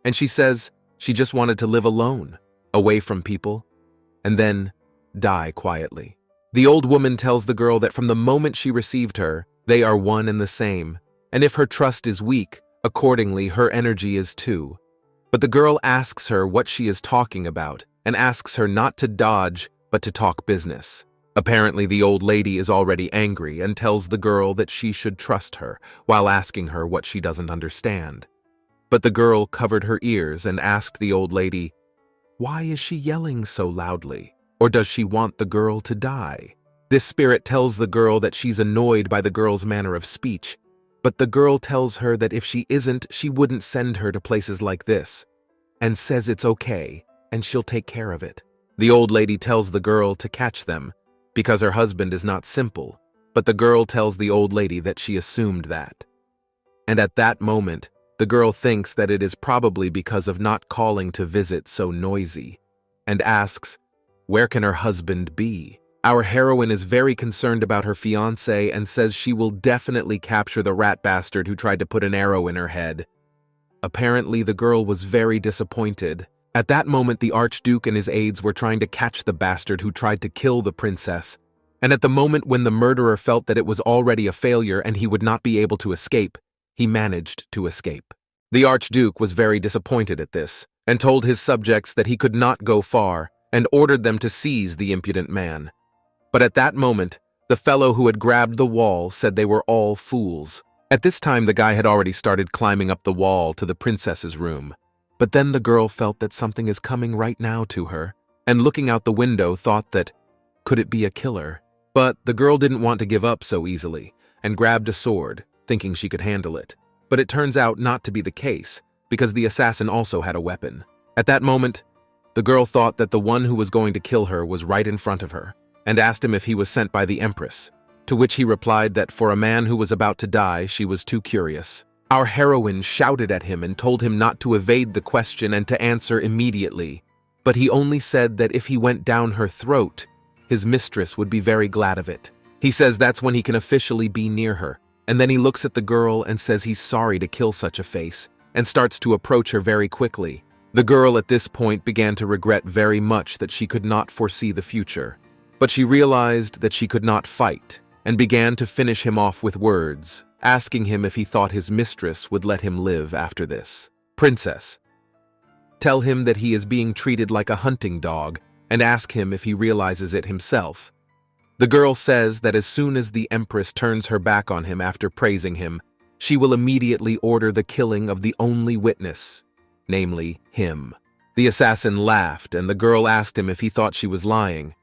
And she says she just wanted to live alone, away from people. And then die quietly. The old woman tells the girl that from the moment she received her, they are one and the same, and if her trust is weak, accordingly her energy is too. But the girl asks her what she is talking about, and asks her not to dodge, but to talk business. Apparently, the old lady is already angry and tells the girl that she should trust her, while asking her what she doesn't understand. But the girl covered her ears and asked the old lady, "Why is she yelling so loudly? Or does she want the girl to die?" This spirit tells the girl that she's annoyed by the girl's manner of speech, but the girl tells her that if she isn't, she wouldn't send her to places like this, and says it's okay, and she'll take care of it. The old lady tells the girl to catch them, because her husband is not simple, but the girl tells the old lady that she assumed that. And at that moment, the girl thinks that it is probably because of not calling to visit so noisy, and asks, where can her husband be? Our heroine is very concerned about her fiancé and says she will definitely capture the rat bastard who tried to put an arrow in her head. Apparently, the girl was very disappointed. At that moment, the Archduke and his aides were trying to catch the bastard who tried to kill the princess, and at the moment when the murderer felt that it was already a failure and he would not be able to escape, he managed to escape. The Archduke was very disappointed at this, and told his subjects that he could not go far, and ordered them to seize the impudent man. But at that moment, the fellow who had grabbed the wall said they were all fools. At this time, the guy had already started climbing up the wall to the princess's room. But then the girl felt that something is coming right now to her, and looking out the window thought that, could it be a killer? But the girl didn't want to give up so easily, and grabbed a sword, thinking she could handle it. But it turns out not to be the case, because the assassin also had a weapon. At that moment, the girl thought that the one who was going to kill her was right in front of her, and asked him if he was sent by the Empress, to which he replied that for a man who was about to die, she was too curious. Our heroine shouted at him and told him not to evade the question and to answer immediately, but he only said that if he went down her throat, his mistress would be very glad of it. He says that's when he can officially be near her, and then he looks at the girl and says he's sorry to kill such a face, and starts to approach her very quickly. The girl at this point began to regret very much that she could not foresee the future, but she realized that she could not fight, and began to finish him off with words, asking him if he thought his mistress would let him live after this. Princess, tell him that he is being treated like a hunting dog, and ask him if he realizes it himself. The girl says that as soon as the Empress turns her back on him after praising him, she will immediately order the killing of the only witness, namely him. The assassin laughed, and the girl asked him if he thought she was lying.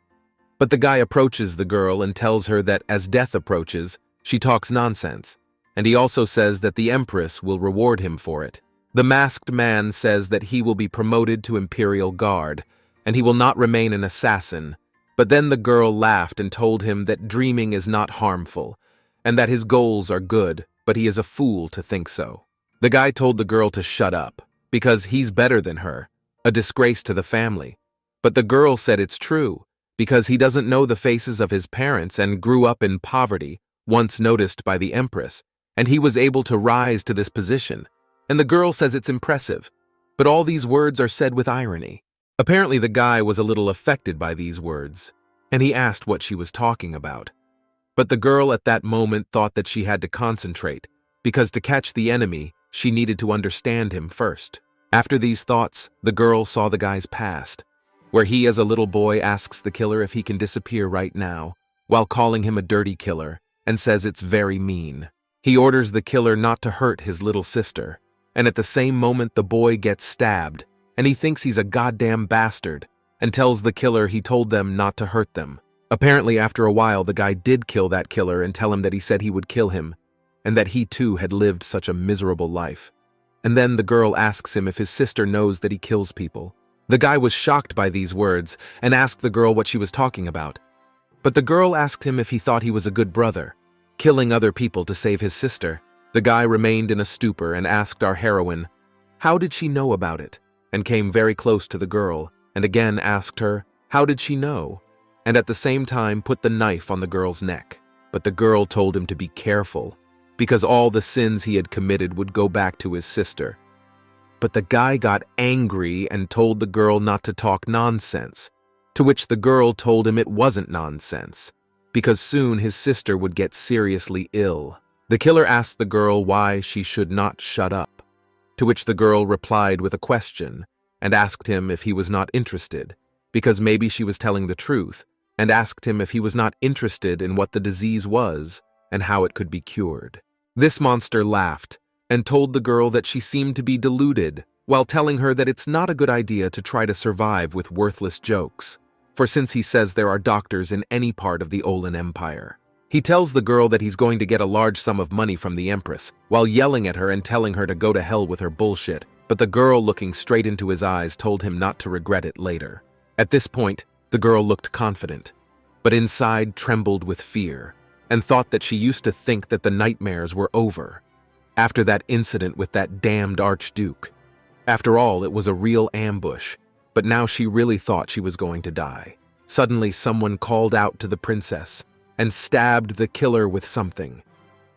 But the guy approaches the girl and tells her that as death approaches, she talks nonsense, and he also says that the Empress will reward him for it. The masked man says that he will be promoted to Imperial Guard, and he will not remain an assassin, but then the girl laughed and told him that dreaming is not harmful, and that his goals are good, but he is a fool to think so. The guy told the girl to shut up, because he's better than her, a disgrace to the family. But the girl said it's true, because he doesn't know the faces of his parents and grew up in poverty, once noticed by the Empress, and he was able to rise to this position. And the girl says it's impressive, but all these words are said with irony. Apparently the guy was a little affected by these words, and he asked what she was talking about. But the girl at that moment thought that she had to concentrate, because to catch the enemy, she needed to understand him first. After these thoughts, the girl saw the guy's past, where he as a little boy asks the killer if he can disappear right now, while calling him a dirty killer, and says it's very mean. He orders the killer not to hurt his little sister, and at the same moment the boy gets stabbed, and he thinks he's a goddamn bastard, and tells the killer he told them not to hurt them. Apparently after a while the guy did kill that killer and tell him that he said he would kill him, and that he too had lived such a miserable life. And then the girl asks him if his sister knows that he kills people. The guy was shocked by these words and asked the girl what she was talking about. But the girl asked him if he thought he was a good brother, killing other people to save his sister. The guy remained in a stupor and asked our heroine, how did she know about it? And came very close to the girl, and again asked her, how did she know? And at the same time put the knife on the girl's neck. But the girl told him to be careful, because all the sins he had committed would go back to his sister. But the guy got angry and told the girl not to talk nonsense, to which the girl told him it wasn't nonsense, because soon his sister would get seriously ill. The killer asked the girl why she should not shut up, to which the girl replied with a question and asked him if he was not interested, because maybe she was telling the truth, and asked him if he was not interested in what the disease was and how it could be cured. This monster laughed and told the girl that she seemed to be deluded, while telling her that it's not a good idea to try to survive with worthless jokes, for since he says there are doctors in any part of the Olan Empire. He tells the girl that he's going to get a large sum of money from the Empress, while yelling at her and telling her to go to hell with her bullshit, but the girl, looking straight into his eyes, told him not to regret it later. At this point, the girl looked confident, but inside trembled with fear, and thought that she used to think that the nightmares were over, after that incident with that damned Archduke. After all, it was a real ambush, but now she really thought she was going to die. Suddenly, someone called out to the princess and stabbed the killer with something.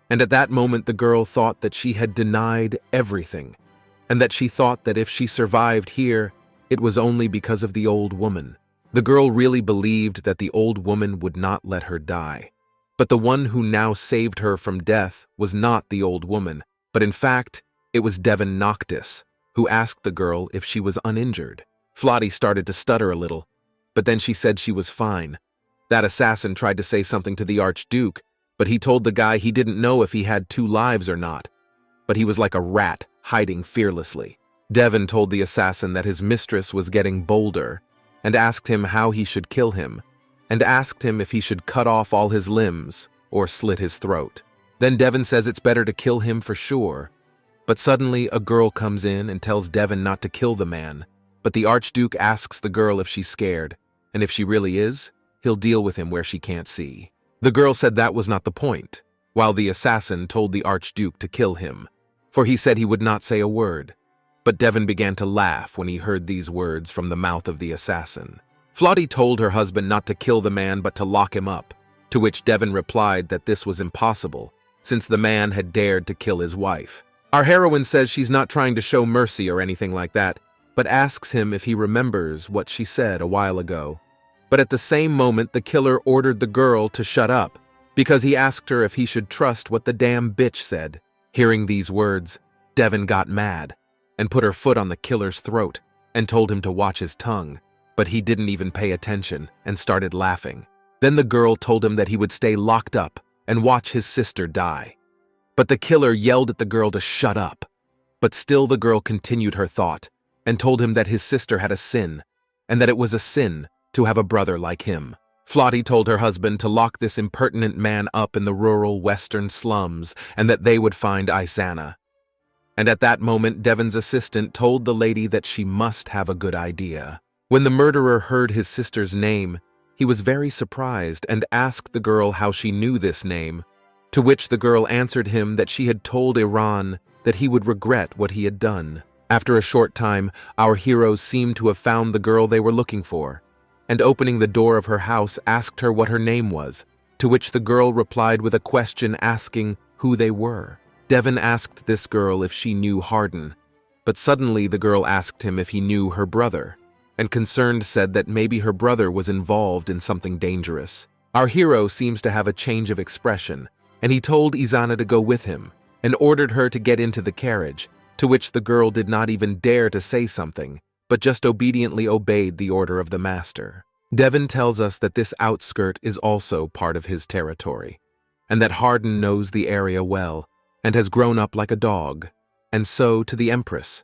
And at that moment, the girl thought that she had denied everything, and that she thought that if she survived here, it was only because of the old woman. The girl really believed that the old woman would not let her die. But the one who now saved her from death was not the old woman, but in fact, it was Devon Noctis, who asked the girl if she was uninjured. Flottie started to stutter a little, but then she said she was fine. That assassin tried to say something to the Archduke, but he told the guy he didn't know if he had 2 lives or not, but he was like a rat, hiding fearlessly. Devon told the assassin that his mistress was getting bolder, and asked him how he should kill him, and asked him if he should cut off all his limbs or slit his throat. Then Devon says it's better to kill him for sure, but suddenly a girl comes in and tells Devon not to kill the man, but the Archduke asks the girl if she's scared, and if she really is, he'll deal with him where she can't see. The girl said that was not the point, while the assassin told the Archduke to kill him, for he said he would not say a word. But Devon began to laugh when he heard these words from the mouth of the assassin. Flottie told her husband not to kill the man but to lock him up, to which Devon replied that this was impossible, since the man had dared to kill his wife. Our heroine says she's not trying to show mercy or anything like that, but asks him if he remembers what she said a while ago. But at the same moment, the killer ordered the girl to shut up, because he asked her if he should trust what the damn bitch said. Hearing these words, Devon got mad, and put her foot on the killer's throat, and told him to watch his tongue, but he didn't even pay attention, and started laughing. Then the girl told him that he would stay locked up, and watch his sister die. But the killer yelled at the girl to shut up, but still the girl continued her thought, and told him that his sister had a sin, and that it was a sin to have a brother like him. Flottie told her husband to lock this impertinent man up in the rural western slums, and that they would find Isana. And at that moment, Devon's assistant told the lady that she must have a good idea. When the murderer heard his sister's name, he was very surprised and asked the girl how she knew this name, to which the girl answered him that she had told Iran that he would regret what he had done. After a short time, our heroes seemed to have found the girl they were looking for, and opening the door of her house asked her what her name was, to which the girl replied with a question asking who they were. Devon asked this girl if she knew Hardin, but suddenly the girl asked him if he knew her brother, and concerned said that maybe her brother was involved in something dangerous. Our hero seems to have a change of expression, and he told Izana to go with him, and ordered her to get into the carriage, to which the girl did not even dare to say something, but just obediently obeyed the order of the master. Devon tells us that this outskirt is also part of his territory, and that Hardin knows the area well, and has grown up like a dog, and so to the Empress.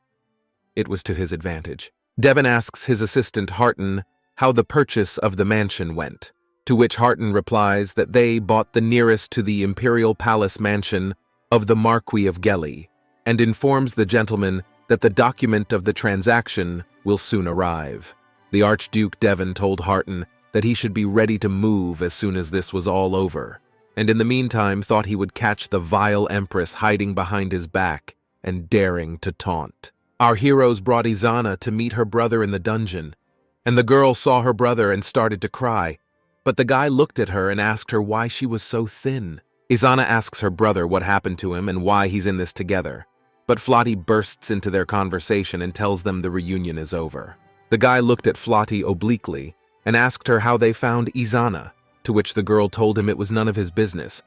It was to his advantage. Devon asks his assistant Harton how the purchase of the mansion went, to which Harton replies that they bought the nearest to the Imperial Palace mansion of the Marquis of Gelly, and informs the gentleman that the document of the transaction will soon arrive. The Archduke Devon told Harton that he should be ready to move as soon as this was all over, and in the meantime thought he would catch the vile Empress hiding behind his back and daring to taunt. Our heroes brought Izana to meet her brother in the dungeon, and the girl saw her brother and started to cry, but the guy looked at her and asked her why she was so thin. Izana asks her brother what happened to him and why he's in this together, but Flottie bursts into their conversation and tells them the reunion is over. The guy looked at Flottie obliquely and asked her how they found Izana, to which the girl told him it was none of his business.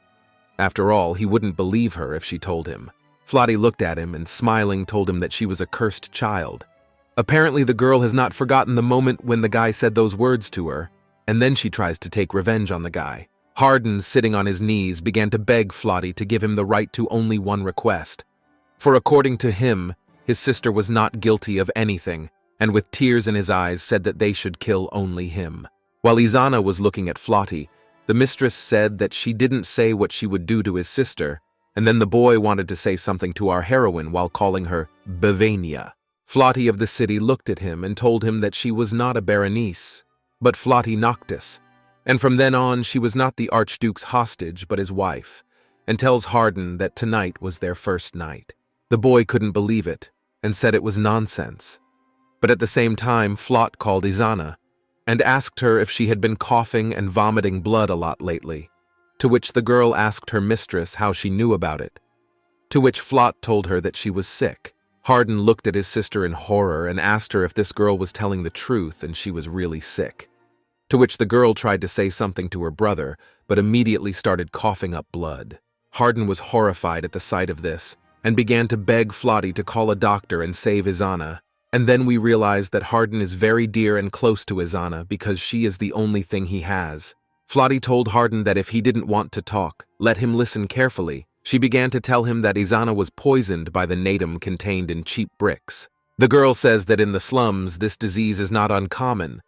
After all, he wouldn't believe her if she told him. Flotty looked at him and, smiling, told him that she was a cursed child. Apparently, the girl has not forgotten the moment when the guy said those words to her, and then she tries to take revenge on the guy. Hardin, sitting on his knees, began to beg Flotty to give him the right to only one request. For according to him, his sister was not guilty of anything, and with tears in his eyes said that they should kill only him. While Izana was looking at Flotty, the mistress said that she didn't say what she would do to his sister, and then the boy wanted to say something to our heroine while calling her Bavania. Flotty of the city looked at him and told him that she was not a Berenice, but Flotty Noctis, and from then on she was not the Archduke's hostage but his wife, and tells Hardin that tonight was their first night. The boy couldn't believe it, and said it was nonsense. But at the same time, Flott called Izana, and asked her if she had been coughing and vomiting blood a lot lately, to which the girl asked her mistress how she knew about it, to which Flott told her that she was sick. Hardin looked at his sister in horror and asked her if this girl was telling the truth and she was really sick, to which the girl tried to say something to her brother, but immediately started coughing up blood. Hardin was horrified at the sight of this, and began to beg Flotty to call a doctor and save Izana, and then we realized that Hardin is very dear and close to Izana because she is the only thing he has. Flotty told Hardin that if he didn't want to talk, let him listen carefully. She began to tell him that Izana was poisoned by the natum contained in cheap bricks. The girl says that in the slums this disease is not uncommon,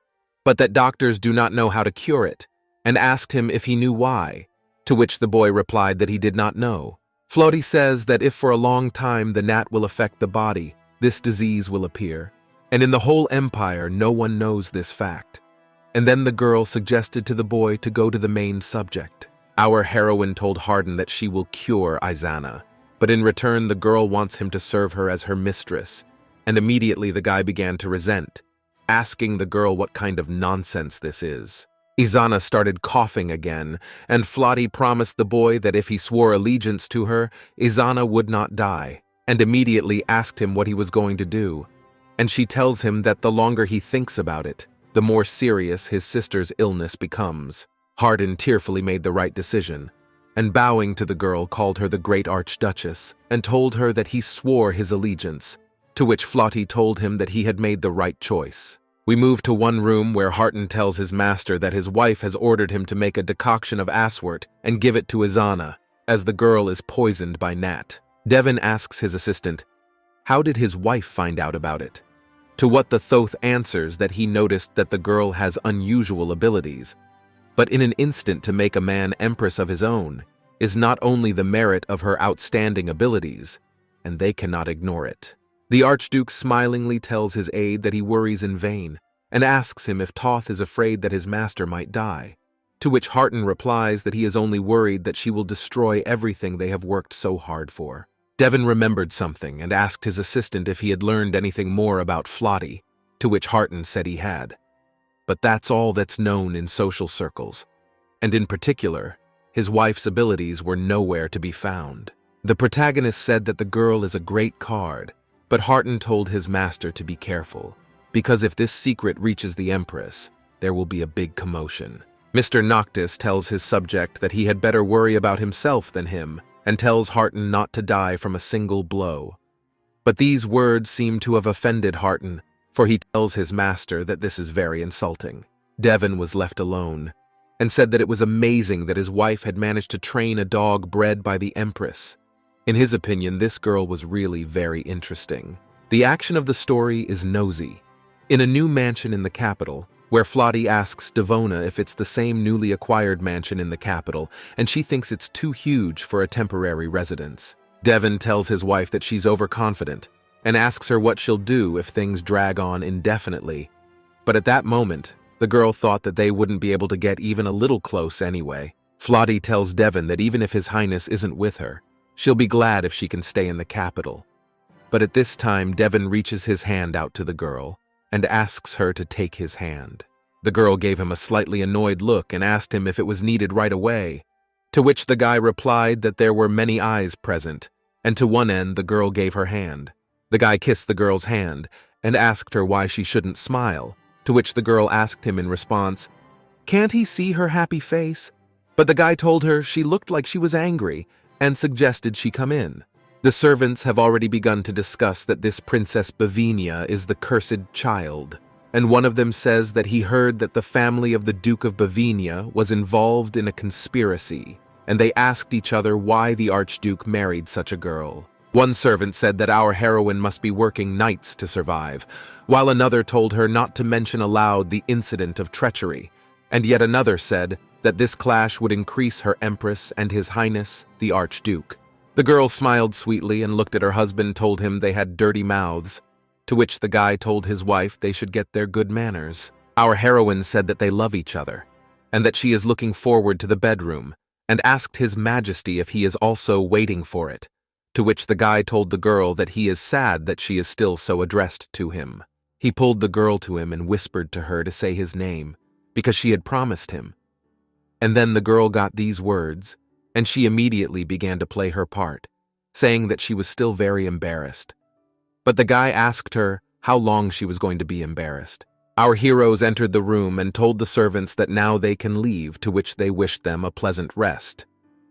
but that doctors do not know how to cure it, and asked him if he knew why, to which the boy replied that he did not know. Flotty says that if for a long time the gnat will affect the body, this disease will appear, and in the whole empire no one knows this fact. And then the girl suggested to the boy to go to the main subject. Our heroine told Hardin that she will cure Izana, but in return the girl wants him to serve her as her mistress, and immediately the guy began to resent, asking the girl what kind of nonsense this is. Izana started coughing again, and Flotty promised the boy that if he swore allegiance to her, Izana would not die, and immediately asked him what he was going to do. And she tells him that the longer he thinks about it, the more serious his sister's illness becomes. Hardin tearfully made the right decision, and bowing to the girl called her the Great Archduchess, and told her that he swore his allegiance, to which Flotty told him that he had made the right choice. We move to one room where Hardin tells his master that his wife has ordered him to make a decoction of asswort and give it to Izana, as the girl is poisoned by gnat. Devon asks his assistant, how did his wife find out about it? To what the Thoth answers that he noticed that the girl has unusual abilities, but in an instant to make a man empress of his own is not only the merit of her outstanding abilities, and they cannot ignore it. The Archduke smilingly tells his aide that he worries in vain, and asks him if Thoth is afraid that his master might die, to which Hardin replies that he is only worried that she will destroy everything they have worked so hard for. Devon remembered something and asked his assistant if he had learned anything more about Flotty, to which Hardin said he had. But that's all that's known in social circles, and in particular, his wife's abilities were nowhere to be found. The protagonist said that the girl is a great card, but Hardin told his master to be careful, because if this secret reaches the Empress, there will be a big commotion. Mr. Noctis tells his subject that he had better worry about himself than him, and tells Hardin not to die from a single blow. But these words seem to have offended Hardin, for he tells his master that this is very insulting. Devon was left alone, and said that it was amazing that his wife had managed to train a dog bred by the Empress. In his opinion, this girl was really very interesting. The action of the story is nosy. In a new mansion in the capital, where Flotty asks Devona if it's the same newly acquired mansion in the capital, and she thinks it's too huge for a temporary residence. Devon tells his wife that she's overconfident, and asks her what she'll do if things drag on indefinitely. But at that moment, the girl thought that they wouldn't be able to get even a little close anyway. Flotty tells Devon that even if His Highness isn't with her, she'll be glad if she can stay in the capital. But at this time, Devon reaches his hand out to the girl and asks her to take his hand. The girl gave him a slightly annoyed look and asked him if it was needed right away, to which the guy replied that there were many eyes present, and to one end the girl gave her hand. The guy kissed the girl's hand and asked her why she shouldn't smile, to which the girl asked him in response, "Can't he see her happy face?" But the guy told her she looked like she was angry and suggested she come in. The servants have already begun to discuss that this Princess Bavinia is the cursed child, and one of them says that he heard that the family of the Duke of Bavinia was involved in a conspiracy, and they asked each other why the Archduke married such a girl. One servant said that our heroine must be working nights to survive, while another told her not to mention aloud the incident of treachery, and yet another said that this clash would increase her Empress and His Highness, the Archduke. The girl smiled sweetly and looked at her husband, told him they had dirty mouths, to which the guy told his wife they should get their good manners. Our heroine said that they love each other, and that she is looking forward to the bedroom, and asked His Majesty if he is also waiting for it, to which the guy told the girl that he is sad that she is still so addressed to him. He pulled the girl to him and whispered to her to say his name, because she had promised him. And then the girl got these words, and she immediately began to play her part, saying that she was still very embarrassed. But the guy asked her how long she was going to be embarrassed. Our heroes entered the room and told the servants that now they can leave, to which they wished them a pleasant rest.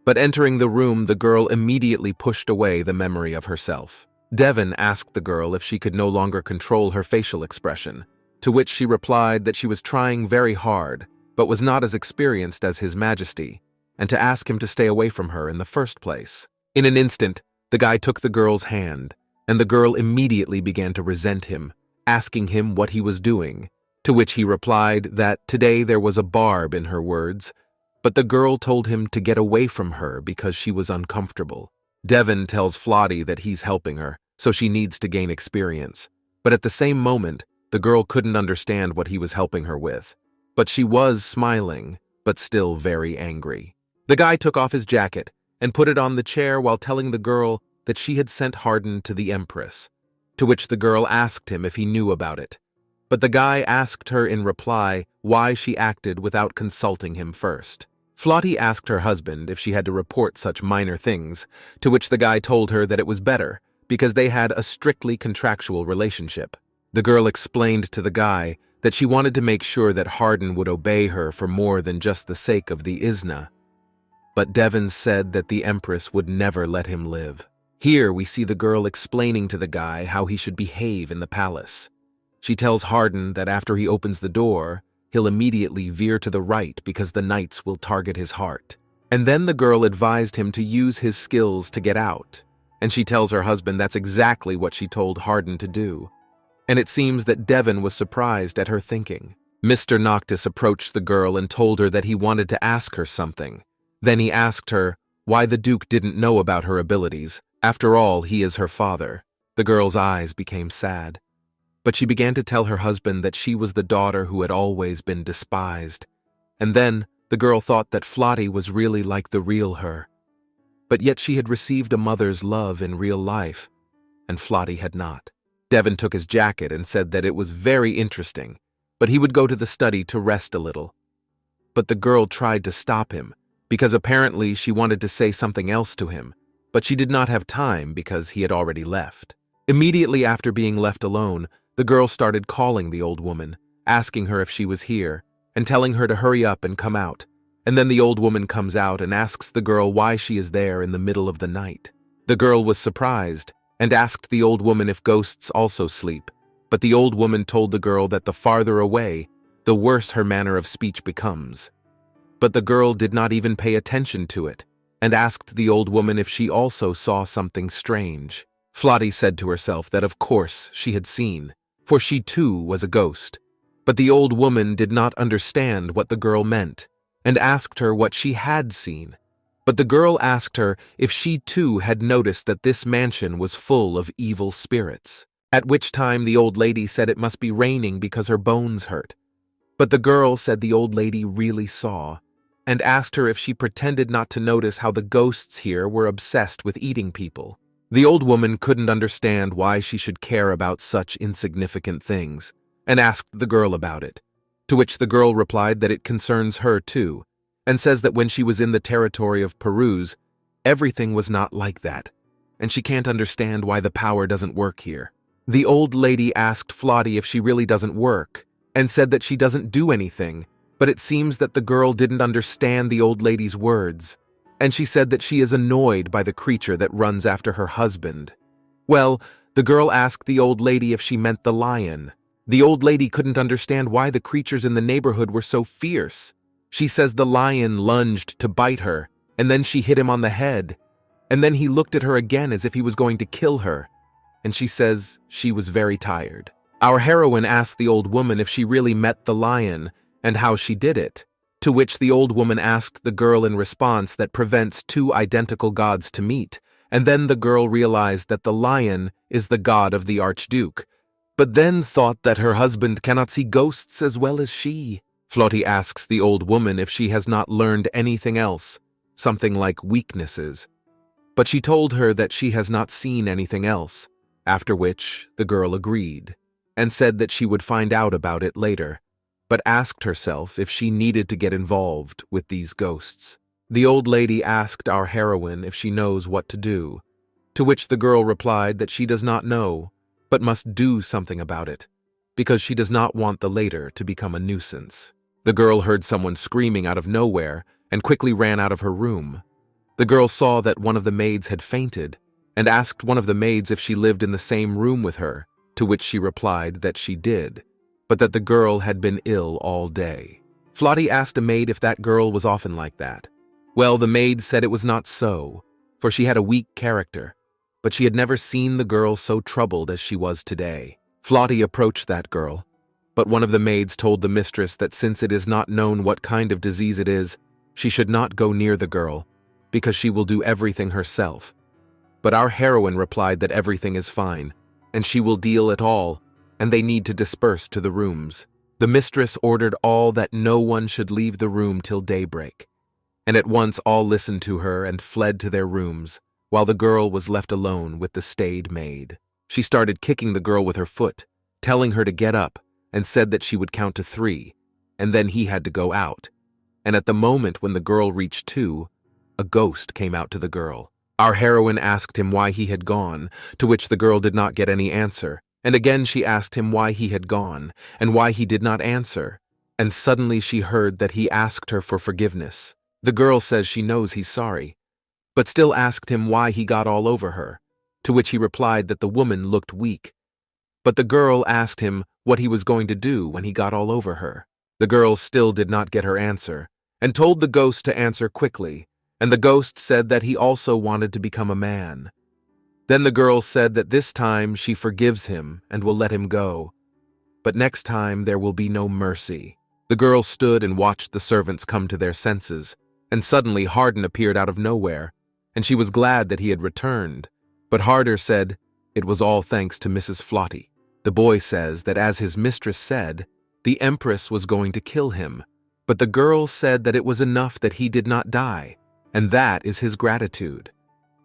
But entering the room, the girl immediately pushed away the memory of herself. Devon asked the girl if she could no longer control her facial expression, to which she replied that she was trying very hard, but was not as experienced as His Majesty, and to ask him to stay away from her in the first place. In an instant, the guy took the girl's hand, and the girl immediately began to resent him, asking him what he was doing, to which he replied that today there was a barb in her words, but the girl told him to get away from her because she was uncomfortable. Devon tells Flottie that he's helping her, so she needs to gain experience, but at the same moment, the girl couldn't understand what he was helping her with, but she was smiling, but still very angry. The guy took off his jacket and put it on the chair while telling the girl that she had sent Hardin to the Empress, to which the girl asked him if he knew about it. But the guy asked her in reply why she acted without consulting him first. Flottie asked her husband if she had to report such minor things, to which the guy told her that it was better, because they had a strictly contractual relationship. The girl explained to the guy that she wanted to make sure that Hardin would obey her for more than just the sake of the Isna. But Devon said that the Empress would never let him live. Here we see the girl explaining to the guy how he should behave in the palace. She tells Hardin that after he opens the door, he'll immediately veer to the right because the knights will target his heart. And then the girl advised him to use his skills to get out, and she tells her husband that's exactly what she told Hardin to do. And it seems that Devon was surprised at her thinking. Mr. Noctis approached the girl and told her that he wanted to ask her something. Then he asked her why the Duke didn't know about her abilities. After all, he is her father. The girl's eyes became sad. But she began to tell her husband that she was the daughter who had always been despised. And then the girl thought that Flottie was really like the real her. But yet she had received a mother's love in real life, and Flottie had not. Devon took his jacket and said that it was very interesting, but he would go to the study to rest a little. But the girl tried to stop him, because apparently she wanted to say something else to him, but she did not have time because he had already left. Immediately after being left alone, the girl started calling the old woman, asking her if she was here, and telling her to hurry up and come out. And then the old woman comes out and asks the girl why she is there in the middle of the night. The girl was surprised and asked the old woman if ghosts also sleep, but the old woman told the girl that the farther away, the worse her manner of speech becomes. But the girl did not even pay attention to it, and asked the old woman if she also saw something strange. Flottie said to herself that of course she had seen, for she too was a ghost. But the old woman did not understand what the girl meant, and asked her what she had seen. But the girl asked her if she too had noticed that this mansion was full of evil spirits, at which time the old lady said it must be raining because her bones hurt. But the girl said the old lady really saw, and asked her if she pretended not to notice how the ghosts here were obsessed with eating people. The old woman couldn't understand why she should care about such insignificant things, and asked the girl about it, to which the girl replied that it concerns her too, and says that when she was in the territory of Peruse, everything was not like that, and she can't understand why the power doesn't work here. The old lady asked Flottie if she really doesn't work, and said that she doesn't do anything, but it seems that the girl didn't understand the old lady's words, and she said that she is annoyed by the creature that runs after her husband. Well, the girl asked the old lady if she meant the lion. The old lady couldn't understand why the creatures in the neighborhood were so fierce. She says the lion lunged to bite her, and then she hit him on the head, and then he looked at her again as if he was going to kill her, and she says she was very tired. Our heroine asked the old woman if she really met the lion and how she did it, to which the old woman asked the girl in response that prevents two identical gods to meet, and then the girl realized that the lion is the god of the Archduke, but then thought that her husband cannot see ghosts as well as she. Flotty asks the old woman if she has not learned anything else, something like weaknesses, but she told her that she has not seen anything else, after which the girl agreed, and said that she would find out about it later, but asked herself if she needed to get involved with these ghosts. The old lady asked our heroine if she knows what to do, to which the girl replied that she does not know, but must do something about it, because she does not want the later to become a nuisance. The girl heard someone screaming out of nowhere and quickly ran out of her room. The girl saw that one of the maids had fainted and asked one of the maids if she lived in the same room with her, to which she replied that she did, but that the girl had been ill all day. Flotty asked a maid if that girl was often like that. Well, the maid said it was not so, for she had a weak character, but she had never seen the girl so troubled as she was today. Flotty approached that girl, but one of the maids told the mistress that since it is not known what kind of disease it is, she should not go near the girl, because she will do everything herself. But our heroine replied that everything is fine, and she will deal it all, and they need to disperse to the rooms. The mistress ordered all that no one should leave the room till daybreak, and at once all listened to her and fled to their rooms, while the girl was left alone with the staid maid. She started kicking the girl with her foot, telling her to get up, and said that she would count to 3, and then he had to go out. And at the moment when the girl reached 2, a ghost came out to the girl. Our heroine asked him why he had gone, to which the girl did not get any answer, and again she asked him why he had gone, and why he did not answer, and suddenly she heard that he asked her for forgiveness. The girl says she knows he's sorry, but still asked him why he got all over her, to which he replied that the woman looked weak. But the girl asked him what he was going to do when he got all over her. The girl still did not get her answer, and told the ghost to answer quickly, and the ghost said that he also wanted to become a man. Then the girl said that this time she forgives him and will let him go, but next time there will be no mercy. The girl stood and watched the servants come to their senses, and suddenly Hardin appeared out of nowhere, and she was glad that he had returned, but Harder said it was all thanks to Mrs. Flotty. The boy says that as his mistress said, the Empress was going to kill him, but the girl said that it was enough that he did not die, and that is his gratitude.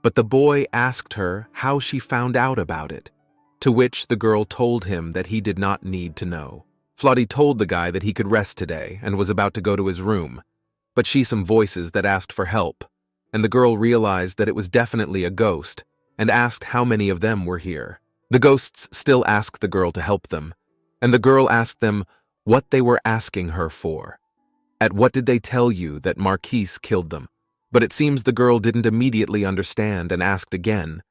But the boy asked her how she found out about it, to which the girl told him that he did not need to know. Flotty told the guy that he could rest today and was about to go to his room, but she some voices that asked for help, and the girl realized that it was definitely a ghost and asked how many of them were here. The ghosts still asked the girl to help them, and the girl asked them what they were asking her for. At what did they tell you that Marquise killed them? But it seems the girl didn't immediately understand and asked again,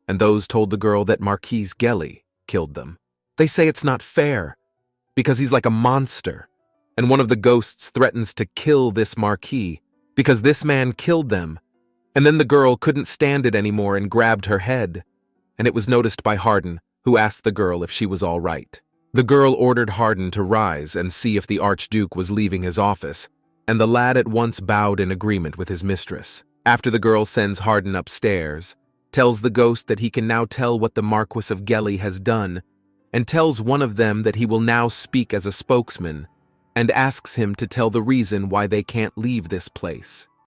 and those told the girl that Marquise Gelly killed them. They say it's not fair, because he's like a monster, and one of the ghosts threatens to kill this Marquis, because this man killed them, and then the girl couldn't stand it anymore and grabbed her head, and it was noticed by Hardin, who asked the girl if she was all right. The girl ordered Hardin to rise and see if the Archduke was leaving his office, and the lad at once bowed in agreement with his mistress. After the girl sends Hardin upstairs, tells the ghost that he can now tell what the Marquis of Gelly has done, and tells one of them that he will now speak as a spokesman, and asks him to tell the reason why they can't leave this place.